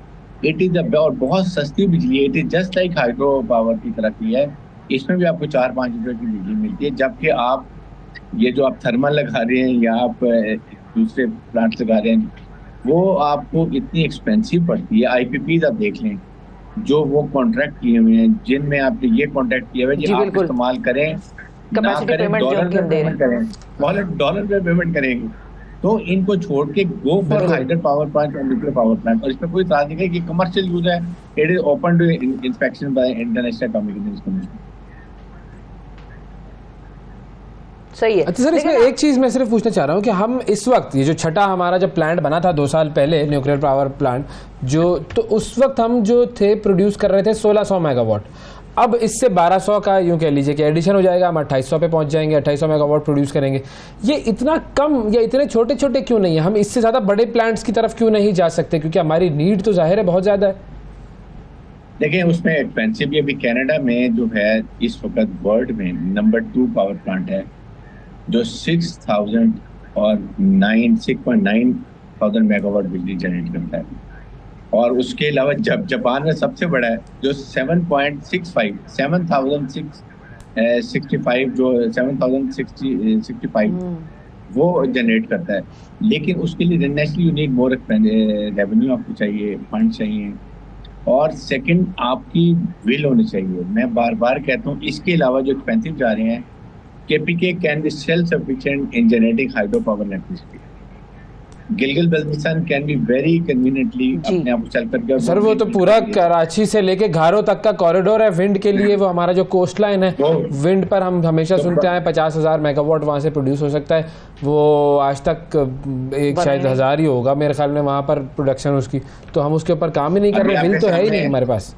इट इज और बहुत सस्ती बिजली है, it is just like hydro power की तरह की है। इसमें भी आपको 4-5 रुपए की बिजली मिलती है, जबकि आप ये जो आप थर्मल लगा रहे हैं या आप दूसरे प्लांट लगा रहे हैं, वो आपको इतनी एक्सपेंसिव पड़ती है। IPPs आप देख लें जो वो कॉन्ट्रैक्ट किए हुए हैं, जिनमें आपने ये कॉन्ट्रैक्ट किया हुआ है, आप इस्तेमाल करें ना करें, डॉलर पे पेमेंट करेंगे, तो इनको छोड़ के go for hydro power plant और न्यूक्लियर पावर प्लांट। और इसमें कोई इतराज नहीं है कि कमर्शियल यूज है, it is open to inspection by international atomic energy commission. सही है। अच्छा सर, इसमें एक चीज मैं सिर्फ पूछना चाह रहा हूँ कि हम इस वक्त ये जो छठा हमारा जब प्लांट बना था 2 साल पहले न्यूक्लियर पावर प्लांट जो, तो उस वक्त हम जो थे प्रोड्यूस कर रहे थे 1600 मेगावाट। अब इससे 1200 का यूं कह लीजिए कि एडिशन हो जाएगा, हम 2800 पे पहुंच जाएंगे, 2800 मेगावाट प्रोड्यूस करेंगे। ये इतना कम या इतने छोटे छोटे क्यों नहीं है? हम इससे ज़्यादा बड़े प्लांट्स की तरफ क्यों नहीं जा सकते? क्योंकि हमारी नीड तो जाहिर है बहुत ज़्यादा है। देखिए उसमें एक्सपेंसिव भी, अभी कनाडा में जो है इस वक्त वर्ल्ड में नंबर 2 पावर प्लांट है जो 6.9 मेगावाट बिजली जनरेट करता है। और उसके अलावा जब जापान में सबसे बड़ा है जो 7,665 वो जनरेट करता है। लेकिन उसके लिए नेशनल यूनिक मोर रेवेन्यू आपको चाहिए, फंड चाहिए, और सेकंड आपकी विल होनी चाहिए। मैं बार बार कहता हूँ इसके अलावा जो एक्सपेंसिव जा रहे हैं, KPK can be self sufficient in generating hydro power electricity. Gilgit Baltistan can be very conveniently अपने आप चल करके। सर वो तो पूरा कराची से लेके घारो तक का कॉरिडोर है विंड के लिए। वो हमारा जो कोस्ट लाइन है, विंड पर हम हमेशा सुनते आए 50,000 मेगावाट वहाँ से प्रोड्यूस हो सकता है। वो आज तक शायद 1000 ही होगा मेरे ख्याल में वहाँ पर प्रोडक्शन उसकी, तो हम उसके ऊपर काम ही नहीं कर रहे। विल तो है ही नहीं हमारे पास।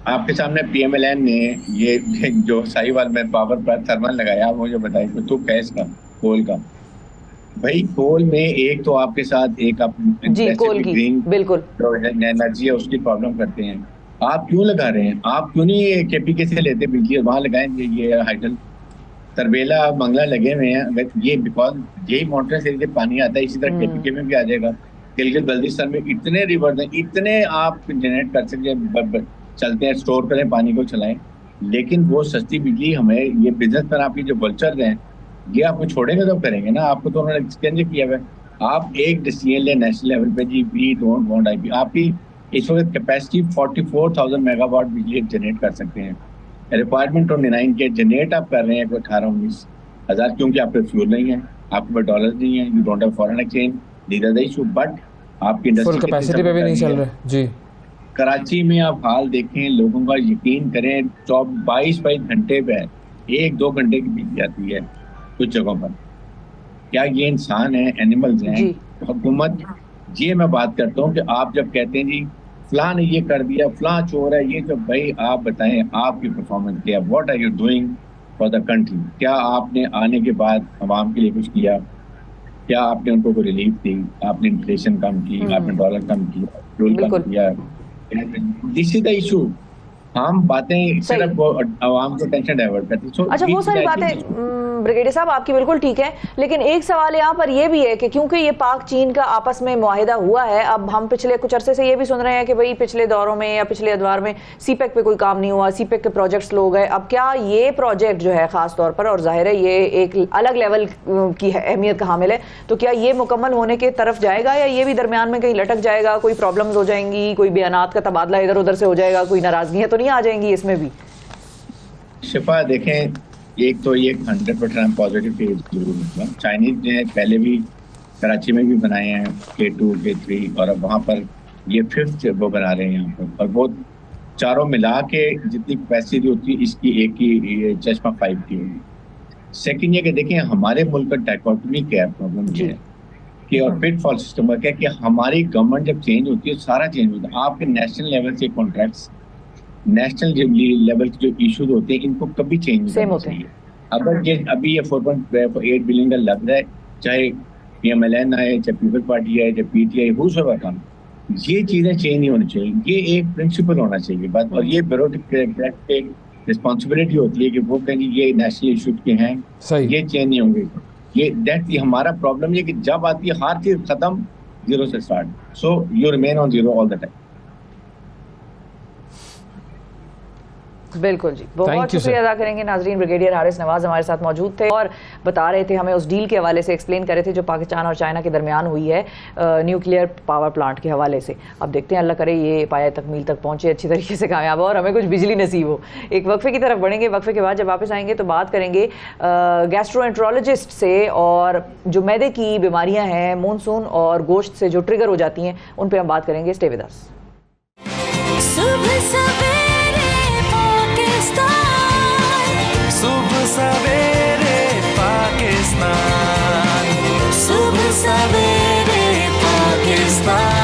आपके सामने PMLN ने ये जो साहिवाल में पावर प्लांट थर्मल लगाया, आप मुझे बताइए तो कैस का कोल का भाई, कोल में एक तो आपके साथ एक आप कोल की बिल्कुल एनर्जी है उसकी प्रॉब्लम करते हैं। आप क्यों लगा रहे हैं? आप क्यों नहीं केपीके से लेते बिजली वहां लगाएंगे? ये हाइडल तरबेला मंगला लगे हुए हैं, अगर ये बिकॉज यही मोटर से पानी आता है, इसी तरह केपीके में भी आ जाएगा। गिलगित बल्तिस्तान में इतने रिवर्स हैं, इतने आप जनरेट कर सकते चलते हैं, स्टोर करें, पानी को चलाएं, लेकिन वो सस्ती बिजली हमें ये बिजनेस पर आपकी जो वल्चर हैं ये आपको छोड़ेंगे तो करेंगे ना। आपको तो उन्होंने एक्सचेंज किया हुआ है। आप एक डिसीजन ले नेशनल लेवल पे, जी वी डोंट वांट आईपी। आपकी इस वक्त कैपेसिटी 44,000 मेगावाट बिजली जनरेट कर सकते हैं। रिक्वायरमेंट 29 के जनरेट आप कर रहे हैं 18-19 हज़ार, क्योंकि आपके फ्यूल नहीं है, आपके पास डॉलर नहीं है, you don't have foreign exchange, these are the issue. But आपकी इंडस्ट्री कैपेसिटी पे भी नहीं चल रहा जी। कराची में आप हाल देखें, लोगों का यकीन करें, 22 घंटे पे 1-2 घंटे की बिजली आती है कुछ जगहों पर। क्या ये इंसान है, एनिमल्स हैं? हुकूमत, ये मैं बात करता हूँ कि आप जब कहते हैं जी फलां ने ये कर दिया, फलां चोर है, ये जो भाई आप बताएं आपकी परफॉर्मेंस क्या है? What are you doing for the country? क्या आपने आने के बाद आवाम के लिए कुछ किया? क्या आपने उनको कोई रिलीफ दी? आपने इन्फ्लेशन कम की, आपने डॉलर कम किया, फ्यूल कम किया? This is the issue. हम बातें सिर्फ आवाम को टेंशन डाइवर्ट करती हैं। अच्छा, वो सारी बातें ब्रिगेडियर साहब आपकी बिल्कुल ठीक है, लेकिन एक सवाल यहाँ पर ये भी है कि क्योंकि ये पाक चीन का आपस में मुआहिदा हुआ है, अब हम पिछले कुछ अरसे से ये भी सुन रहे हैं कि भाई पिछले दौरों में या पिछले अदवार में सीपेक पे कोई काम नहीं हुआ, सीपेक के प्रोजेक्ट्स लो गए। अब क्या ये प्रोजेक्ट जो है खास तौर पर, और जाहिर है ये एक अलग लेवल की अहमियत का हामिल है, तो क्या ये मुकम्मल होने के तरफ जाएगा या ये भी दरमियान में कहीं लटक जाएगा? कोई प्रॉब्लम्स हो जाएंगी, कोई बयानात का तबादला इधर उधर से हो जाएगा, कोई नाराजगियां तो नहीं आ जाएंगी इसमें भी? शिफा देखें, एक तो ये 100% पॉजिटिव फेज जरूर हुआ। चाइनीज ने पहले भी कराची में भी बनाए हैं K2, K3, और अब वहाँ पर ये 5th वो बना रहे हैं यहाँ पर, और वो चारों मिला के जितनी कैपेसिटी होती है इसकी एक ही चश्मा 5 की होगी। सेकेंड ये कि देखिए हमारे मुल्क का डायकोटमी क्या प्रॉब्लम ये है कि, और पिटफॉल सिस्टम क्या है कि हमारी गवर्नमेंट जब चेंज होती है सारा चेंज होता है। आपके नेशनल लेवल से कॉन्ट्रैक्ट्स, नेशनल लेवल के जो इश्यूज होते हैं इनको कभी चेंज नहीं होते हैं। अगर ये अभी ये 4.8 बिलियन का लग रहा है, चाहे PMLN आए, चाहे पीपल्स पार्टी आए, चाहे PTI, हुसोएवर कम, ये चीजें चेंज नहीं होनी चाहिए। ये एक प्रिंसिपल होना चाहिए बात, और ये ब्यूरोक्रेट की रिस्पॉन्सिबिलिटी होती है कि वो कहेंगे ये नेशनल इशू के हैं, ये चेंज नहीं होंगे। ये दैट हमारा प्रॉब्लम है कि जब आती है हर चीज खत्म, जीरो से start, so you remain on zero all the time. बिल्कुल जी, बहुत शुक्रिया अदा करेंगे नाजरीन। ब्रिगेडियर हारिस नवाज हमारे साथ मौजूद थे और बता रहे थे, हमें उस डील के हवाले से एक्सप्लेन कर रहे थे जो पाकिस्तान और चाइना के दरमियान हुई है न्यूक्लियर पावर प्लांट के हवाले से। अब देखते हैं, अल्लाह करे ये पाया तकमील तक पहुंचे, अच्छी तरीके से कामयाब हो और हमें कुछ बिजली नसीब हो। एक वक्फे की तरफ बढ़ेंगे, वक्फे के बाद जब वापस आएंगे तो बात करेंगे गैस्ट्रोएंट्रोलॉजिस्ट से, और जो मैदे की बीमारियाँ हैं मानसून और गोश्त से जो ट्रिगर हो जाती हैं उन पर हम बात करेंगे। Stay with us. सुबह सवेरे पाकिस्तान, सुबह सवेरे पाकिस्तान।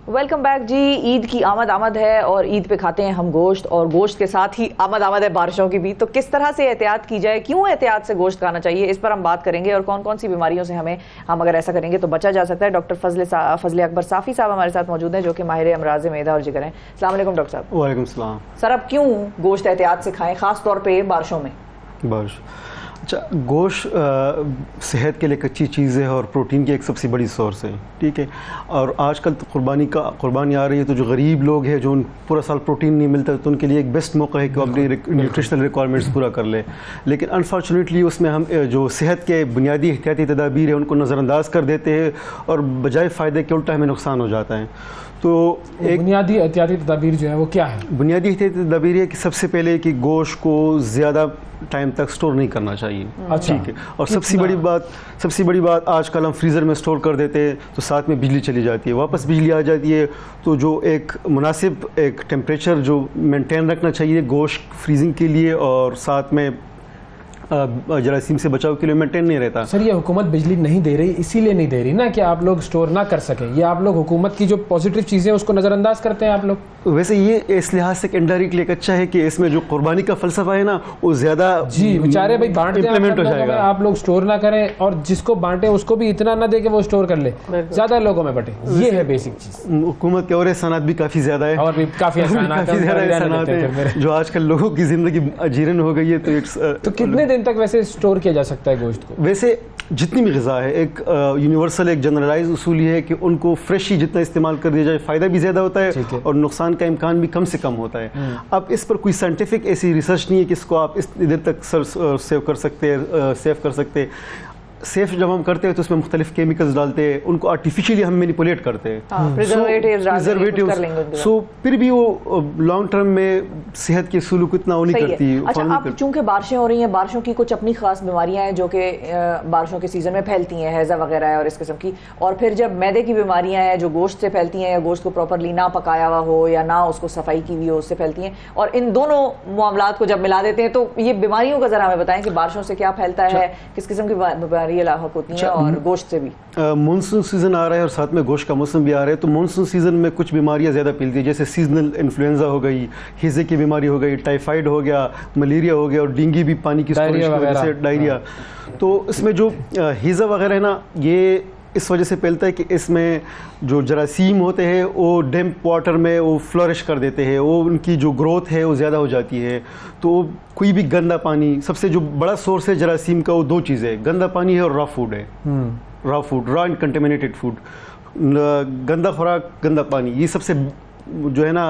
वेलकम बैक जी। ईद की आमद है और ईद पे खाते हैं हम गोश्त, और गोश्त के साथ ही आमद है बारिशों की भी। तो किस तरह से एहतियात की जाए, क्यों एहतियात से गोश्त खाना चाहिए, इस पर हम बात करेंगे, और कौन कौन सी बीमारियों से हम अगर ऐसा करेंगे तो बचा जा सकता है। डॉक्टर फजल अकबर साफ़ी साहब हमारे साथ मौजूद हैं, जो कि माहिर अमराज मैदा और जिगर हैं। अस्सलाम वालेकुम डॉक्टर साहब। वालेकुम सलाम। सर, अब क्यों गोश्त एहतियात से खाएं, खास तौर पर बारिशों में? बारिश, अच्छा, गोश्त सेहत के लिए एक अच्छी चीज़ है और प्रोटीन की एक सबसे बड़ी सोर्स है, ठीक है। और आजकल तो कुर्बानी आ रही है, तो जो गरीब लोग हैं, जो पूरा साल प्रोटीन नहीं मिलता, तो उनके लिए एक बेस्ट मौका है कि वो अपनी न्यूट्रिशनल रिक्वायरमेंट्स पूरा कर ले। लेकिन अनफॉर्चुनेटली उसमें हम जो सेहत के बुनियादी एहतियाती तदाबीर है उनको नज़रअंदाज कर देते हैं, और बजाय फ़ायदे के उल्टा हमें नुकसान हो जाता है। तो एक बुनियादी एहतियाती तदाबीर जो है वो क्या है? बुनियादी एहतियाती तदाबीर है कि सबसे पहले कि गोश्त को ज़्यादा टाइम तक स्टोर नहीं करना चाहिए, ठीक है। और सबसे बड़ी बात आजकल हम फ्रीज़र में स्टोर कर देते हैं, तो साथ में बिजली चली जाती है, वापस बिजली आ जाती है, तो जो एक मुनासिब एक टेम्परेचर जो मेंटेन रखना चाहिए गोश्त फ्रीजिंग के लिए, और साथ में जरासीम से बचाव के लिए मेंटेन नहीं रहता। सर, ये हुकूमत बिजली नहीं दे रही, इसीलिए नहीं दे रही ना कि आप लोग स्टोर ना कर सकें। ये आप लोग हुकूमत की जो पॉजिटिव चीज़ें उसको नज़रअंदाज करते हैं आप लोग। वैसे ये इस लिहाज से इनडायरेक्टली एक अच्छा है कि इसमें जो कुर्बानी का फलसफा है ना, वो ज़्यादा जी बेचारे भाई बांटते इम्प्लीमेंट हो जाएगा। आप लोग स्टोर ना करें, और जिसको बांटे उसको भी इतना ना दे कि वो स्टोर कर ले, ज़्यादा लोगों में बटे। ये है बेसिक चीज़। हुकूमत के और एहसानात भी काफ़ी ज़्यादा है, और भी काफ़ी एहसानात है जो आजकल लोगों की ज़िंदगी अजीरन हो गई है। तो कितने दिन तक वैसे स्टोर किया जा सकता है गोश्त को? वैसे जितनी भी ग़िज़ा है, एक यूनिवर्सल एक जनरलाइज उसूल ये है कि उनको फ्रेश ही जितना इस्तेमाल कर दिया जाए फ़ायदा भी ज़्यादा होता है और नुकसान का इम्कान भी कम से कम होता है। अब इस पर कोई साइंटिफिक ऐसी रिसर्च नहीं है कि इसको आप इस देर तक सेव कर सकते हैं। सेफ जब हम करते हैं तो उसमें मुख्तलिफ केमिकल्स डालते हैं, उनको आर्टिफिशियली हम मैनिपुलेट करते हैं, प्रिजर्वेटिव्स। सो फिर भी वो लॉन्ग टर्म में सेहत के सलूक इतना वो नहीं करती। अच्छा, अब चूंकि बारिशें हो रही हैं, बारिशों की कुछ अपनी खास बीमारियां हैं जो कि बारिशों के सीजन में फैलती हैं, हैजा वगैरह है और इस किस्म की, और फिर जब मैदे की बीमारियां हैं जो गोश्त से फैलती हैं या गोश्त को प्रॉपरली ना पकाया हुआ हो या ना उसको सफाई की हुई हो उससे फैलती हैं, और इन दोनों मामलात को जब मिला देते हैं तो ये बीमारियों का जरा हमें बताएं कि बारिशों से क्या फैलता है, किस किस्म की बीमारी लाहक होती हैं, और गोश्त से भी। मानसून सीजन आ रहा है और साथ में गोश्त का मौसम भी आ रहा है, तो मानसून सीजन में कुछ बीमारियां ज़्यादा फैलती है, जैसे सीजनल इन्फ्लुएंजा हो गई, हेजे की बीमारी हो गई, टाइफाइड हो गया, मलेरिया हो गया, और डेंगू भी पानी की स्टोरेज की वजह से, डायरिया। तो इसमें जो हेजा वगैरह है ना, ये इस वजह से फैलता है कि इसमें जो जरासीम होते हैं वो डैम्प वाटर में वो फ्लरिश कर देते हैं, वो उनकी जो ग्रोथ है वो ज़्यादा हो जाती है। तो कोई भी गंदा पानी, सबसे जो बड़ा सोर्स है जरासीम का वो दो चीज़ है, गंदा पानी है और रॉ फूड है। रॉ एंड कंटेमिनेटेड फूड, गंदा खुराक, गंदा पानी, ये सबसे जो है ना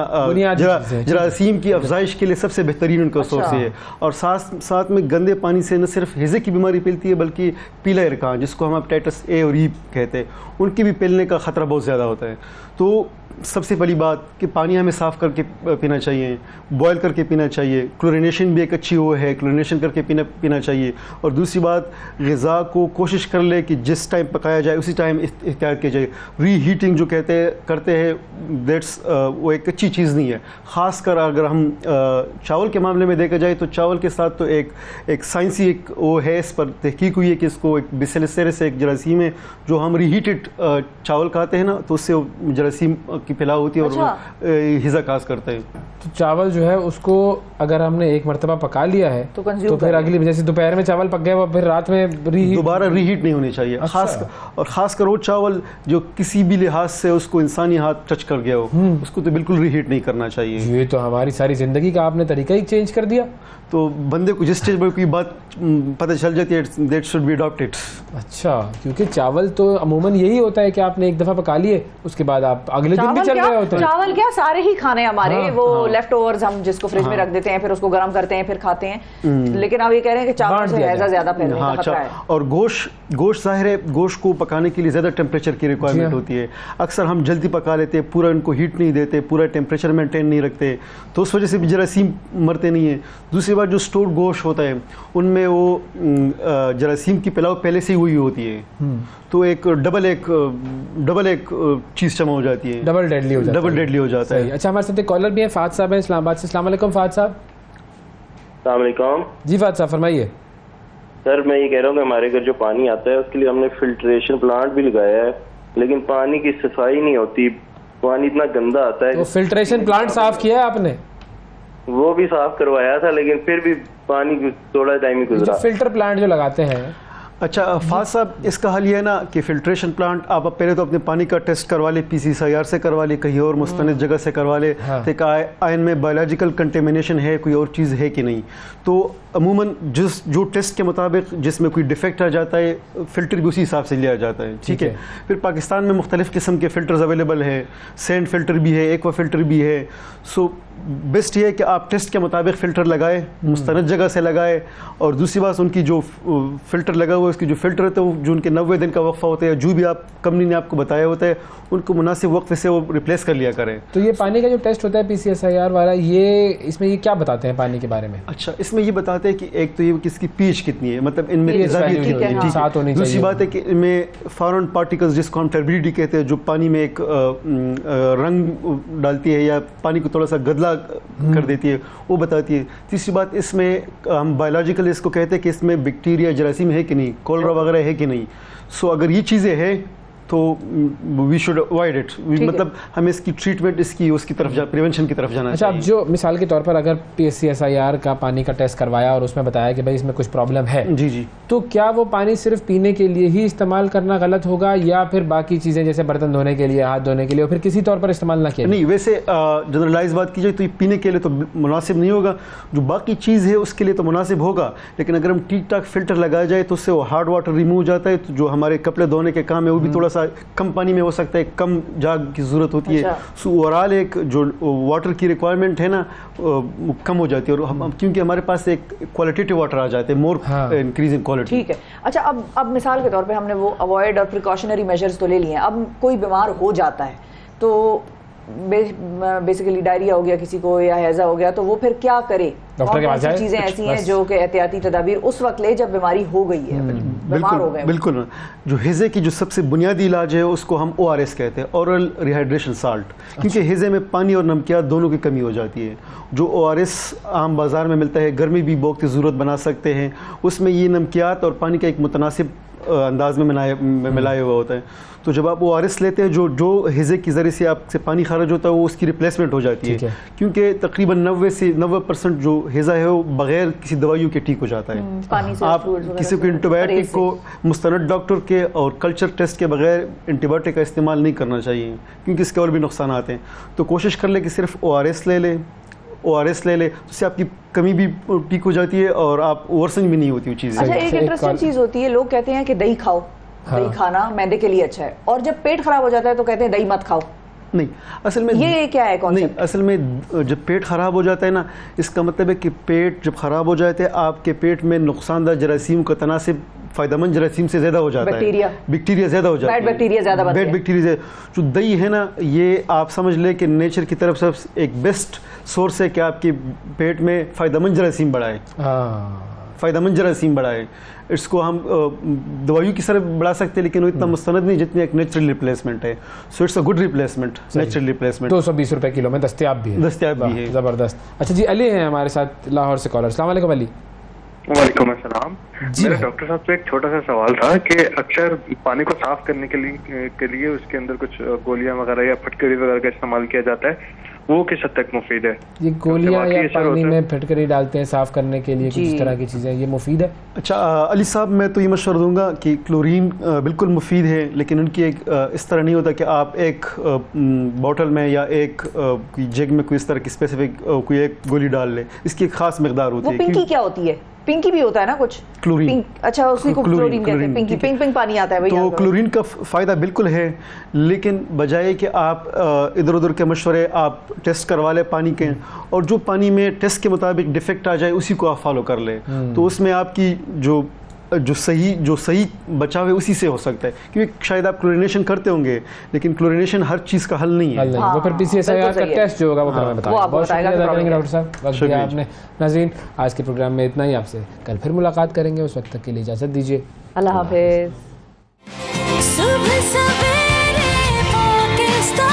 जरासीम की अफजाइश के लिए सबसे बेहतरीन उनका सोर्स है। और साथ में गंदे पानी से न सिर्फ हेजे की बीमारी फैलती है बल्कि पीला इरकान, जिसको हम हेपेटाइटिस ए और ई कहते हैं, उनके भी फैलने का ख़तरा बहुत ज़्यादा होता है। तो सबसे पहली बात कि पानी हमें साफ़ करके पीना चाहिए, बॉयल करके पीना चाहिए, क्लोरिनेशन भी एक अच्छी वो है, क्लोरिनेशन करके पीना चाहिए। और दूसरी बात, ग़िज़ा को कोशिश कर ले कि जिस टाइम पकाया जाए उसी टाइम इख्तियार किया जाए। रीहीटिंग जो करते हैं दैट्स वो एक अच्छी चीज़ नहीं है। ख़ासकर अगर हम चावल के मामले में देखा जाए तो चावल के साथ तो एक साइंसी एक वो है, इस पर तहकीक हुई है कि इसको एक बेसिलस एक जरासीम है, जो हम रीहीटेड चावल खाते हैं ना तो उससे जरासीम की फैलाव होती है और हिज़ा काज करता है। तो चावल जो है उसको अगर हमने एक मरतबा पका लिया है तो फिर अगली, जैसे दोपहर में चावल पक गया वो फिर रात में दोबारा रीहीट नहीं होनी चाहिए। खासकर वो चावल जो किसी भी लिहाज से उसको इंसानी हाथ टच कर गया हो, उसको तो बिल्कुल रीहीट नहीं करना चाहिए। ये तो हमारी सारी जिंदगी का आपने तरीका ही चेंज कर दिया। तो बंदे को जिस स्टेज पर कोई बात पता चल जाती है दैट शुड बी अडॉप्टेड। अच्छा, क्योंकि चावल तो अमूमन यही होता है कि आपने एक दफ़ा पका लिए उसके बाद आप अगले दिन भी चल रहे होते हैं। चावल क्या सारे ही खाने हमारे वो लेफ्ट ओवर्स हम जिसको फ्रिज में रख देते हैं, फिर उसको गर्म करते हैं, फिर खाते हैं। लेकिन आप ये कह रहे हैं कि चावल से हैजा ज़्यादा फैलने का खतरा है। और गोश्त ज़ाहिर है, गोश्त को पकाने के लिए ज़्यादा टेम्परेचर की रिक्वायरमेंट होती है। अक्सर हम जल्दी पका लेते हैं, पूरा इनको हीट नहीं देते, पूरा टेम्परेचर मेंटेन नहीं रखते, तो उस वजह से भी जरासीम मरते नहीं है। दूसरी बात, जो स्टोर गोश्त होता है उनमें वो जरासीम की फैलाव पहले से ही हुई होती है, तो एक डबल एक चीज़ जमा हो जाती है, डबल डेडली हो जाता है। अच्छा, हमारे साथ एक कॉलर भी है, फात साहब है इस्लामाबाद से। अस्सलाम वालेकुम फात साहब। अस्सलाम वालेकुम जी। फात साहब फरमाइए। सर मैं ये कह रहा हूँ कि हमारे घर जो पानी आता है उसके लिए हमने फिल्ट्रेशन प्लांट भी लगाया है, लेकिन पानी की सफाई नहीं होती, पानी इतना गंदा आता है। तो फिल्ट्रेशन प्लांट साफ किया है आपने? वो भी साफ करवाया था, लेकिन फिर भी पानी थोड़ा टाइम ही गुजरा। फिल्टर प्लांट जो लगाते हैं। अच्छा फाज साहब, इसका हल ये है ना कि फिल्ट्रेशन प्लांट आप पहले तो अपने पानी का टेस्ट करवा ले, PCCIR से करवा ले, कहीं और मुस्तनिद जगह से करवा ले, तो आयन में बायोलॉजिकल कंटेमिनेशन है, कोई और चीज़ है कि नहीं। तो अमूमन जो टेस्ट के मुताबिक जिसमें कोई डिफेक्ट आ जाता है, फ़िल्टर भी उसी हिसाब से लिया जाता है। ठीक है। फिर पाकिस्तान में मुख्तलिफ़ किस्म के फ़िल्टर्स अवेलेबल है, सैंड फ़िल्टर भी है, एक्वा फ़िल्टर भी है। सो बेस्ट ये है कि आप टेस्ट के मुताबिक फ़िल्टर लगाए, मुस्तनद जगह से लगाए। और दूसरी बात, उनकी जो फ़िल्टर लगा हुआ है उसकी जो फ़िल्टर है तो जो उनके 90 दिन का वक्फा होता है, जो भी आप कंपनी ने आपको बताया होता है उनको मुनासिब वक्त से वो रिप्लेस कर लिया करें। तो ये पानी का जो टेस्ट होता है PCSIR वाला, ये इसमें ये क्या बताते हैं पानी के बारे में? अच्छा, इसमें ये बताते हैं कि एक तो ये किसकी पीएच कितनी है, मतलब इनमें दूसरी बात है कि इनमें फॉरेन पार्टिकल्स जिसको हम टर्बिडिटी कहते हैं, जो पानी में एक रंग डालती है या पानी को थोड़ा सा गदला कर देती है, वो बताती है। तीसरी बात, इसमें हम बायोलॉजिकल इसको कहते हैं कि इसमें बैक्टीरिया जरासीम है कि नहीं, कोलरा वगैरह है कि नहीं। सो अगर ये चीज़ें हैं तो वी शुड अवॉइड इट, मतलब हमें इसकी ट्रीटमेंट इसकी उसकी तरफ प्रिवेंशन की तरफ जाना चाहिए। अच्छा, अब जो मिसाल के तौर पर अगर PCSIR का पानी का टेस्ट करवाया और उसमें बताया कि भाई इसमें कुछ प्रॉब्लम है, जी, तो क्या वो पानी सिर्फ पीने के लिए ही इस्तेमाल करना गलत होगा या फिर बाकी चीज़ें जैसे बर्तन धोने के लिए, हाथ धोने के लिए, फिर किसी तौर पर इस्तेमाल ना किया? नहीं, वैसे जनरलाइज बात की जाए तो पीने के लिए तो मुनासिब नहीं होगा, जो बाकी चीज़ है उसके लिए तो मुनासिब होगा। लेकिन अगर हम ठीक ठाक फिल्टर लगाया जाए तो उससे वो हार्ड वाटर रिमूव हो जाता है, तो जो हमारे कपड़े धोने के काम है वो भी थोड़ा सा कम पानी में हो सकता है, कम जाग की ज़रूरत होती है। सो ओवरऑल एक जो वाटर की रिक्वायरमेंट है ना कम हो जाती है, और हम क्योंकि हमारे पास एक क्वालिटेटिव वाटर आ जाते हैं, मोर इंक्रीजिंग क्वालिटी। ठीक है। अच्छा, अब मिसाल के तौर पे हमने वो अवॉइड और प्रिकॉशनरी मेजर्स तो ले लिए हैं, अब कोई बीमार हो जाता है तो बेसिकली डायरिया हो गया किसी को या हैजा हो गया, तो वो फिर क्या करे? डॉक्टर के पास जाए। चीजें ऐसी हैं जो कि एहतियाती तदाबीर उस वक्त ले जब बीमारी हो गई है, बीमार हो गए। बिल्कुल। जो हेज़े की जो सबसे बुनियादी इलाज है उसको हम ORS कहते हैं, ओरल रिहाइड्रेशन साल्ट, क्योंकि हेज़े में पानी और नमकियात दोनों की कमी हो जाती है। जो ORS आम बाज़ार में मिलता है, घर में भी बहुत की ज़रूरत बना सकते हैं, उसमें ये नमकियात और पानी का एक मुतनासिब अंदाज में मिलाया हुआ होता है। तो जब आप ORS लेते हैं, जो हेज़े की ज़रिए से आपसे पानी खारिज होता है वो उसकी रिप्लेसमेंट हो जाती है, क्योंकि तकरीबन 90 से 90% जो हेज़ा है वो बग़ैर किसी दवाइयों के ठीक हो जाता है। आप किसी को एंटीबायोटिक को मुस्तनद डॉक्टर के और कल्चर टेस्ट के बगैर एंटीबायोटिक का इस्तेमाल नहीं करना चाहिए, क्योंकि इसके और भी नुकसान आते हैं। तो कोशिश कर ले कि सिर्फ ORS ले ले, उससे आपकी कमी भी ठीक हो जाती है और आप ओवरसिंग भी नहीं होती वो चीज़। अच्छा, एक इंटरेस्टिंग चीज़ होती है, लोग कहते हैं कि दही खाओ, दही खाना मैदे के लिए अच्छा है, और जब पेट खराब हो जाता है तो कहते हैं दही मत खाओ। नहीं, असल में ये क्या है कॉन्सेप्ट? नहीं, असल में जब पेट ख़राब हो जाता है ना, इसका मतलब है कि पेट जब ख़राब हो जाते हैं, आपके पेट में नुकसानदा जरासीम का तनासिब फ़ायदेमंद जरासीम से ज़्यादा हो जाता है, बैक्टीरिया ज़्यादा हो जाता है, बैड बैक्टीरिया ज़्यादा बनते हैं। बैड बैक्टीरिया जो दही है ना, ये आप समझ ले कि नेचर की तरफ से एक बेस्ट सोर्स है कि आपके पेट में फ़ायदेमंद जरासीम बढ़ाए, फ़ायदेमंद जरासीम बढ़ाए। इसको हम दवाइयों की तरफ बढ़ा सकते हैं, लेकिन वो इतना मुस्तनद नहीं जितनी एक नेचुरल रिप्लेसमेंट है। So it's a good replacement, natural replacement. 220 रुपए किलो में दस्तयाब भी है। ज़बरदस्त। अच्छा जी, अली हैं हमारे साथ लाहौर से कॉलर। अस्सलाम वालेकुम अली। वालेकुम अस्सलाम। मेरा डॉक्टर साहब से एक छोटा सा सवाल था कि अक्सर पानी को साफ करने के लिए उसके अंदर कुछ गोलियां वगैरह या फटकरी वगैरह का इस्तेमाल किया जाता है, वो किस हद तक मुफीद है? ये गोलियां या पानी में फटकरी डालते हैं साफ करने के लिए, कुछ इस तरह की चीज़ें, ये मुफीद है? अच्छा अली साहब, मैं तो ये मशवरा दूंगा कि क्लोरीन बिल्कुल मुफीद है, लेकिन उनकी एक इस तरह नहीं होता कि आप एक बॉटल में या एक जग में कोई इस तरह की स्पेसिफिक कोई एक गोली डाल ले। इसकी एक खास मकदार होती है। पिंकी क्या होती है? पिंकी भी होता है ना कुछ? क्लोरीन। अच्छा, उसी को क्लोरीन कहते हैं। पिंकी पिंक पानी आता है भैया। तो क्लोरीन का फ़ायदा बिल्कुल है, लेकिन बजाय कि आप इधर उधर के मशवरे आप टेस्ट करवा लें पानी के, और जो पानी में टेस्ट के मुताबिक डिफेक्ट आ जाए उसी को आप फॉलो कर लें, तो उसमें आपकी जो सही बचाव है उसी से हो सकता है। क्योंकि शायद आप क्लोरिनेशन करते होंगे, लेकिन क्लोरिनेशन हर चीज़ का हल नहीं है। वो फिर PCSIR का टेस्ट जो होगा वो हमें बताएगा। बहुत शुक्रिया अदा करेंगे डॉक्टर साहब, वक्त दिया आपने। नाज़रीन, आज के प्रोग्राम में इतना ही। आपसे कल फिर मुलाकात करेंगे, उस वक्त तक के लिए इजाज़त दीजिए। अल्लाह हाफ़िज़। सुबह सवेरे पाकिस्तान,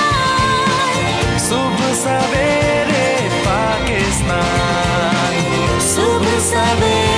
सुबह सवेरे पाकिस्तान, सुबह सवेरे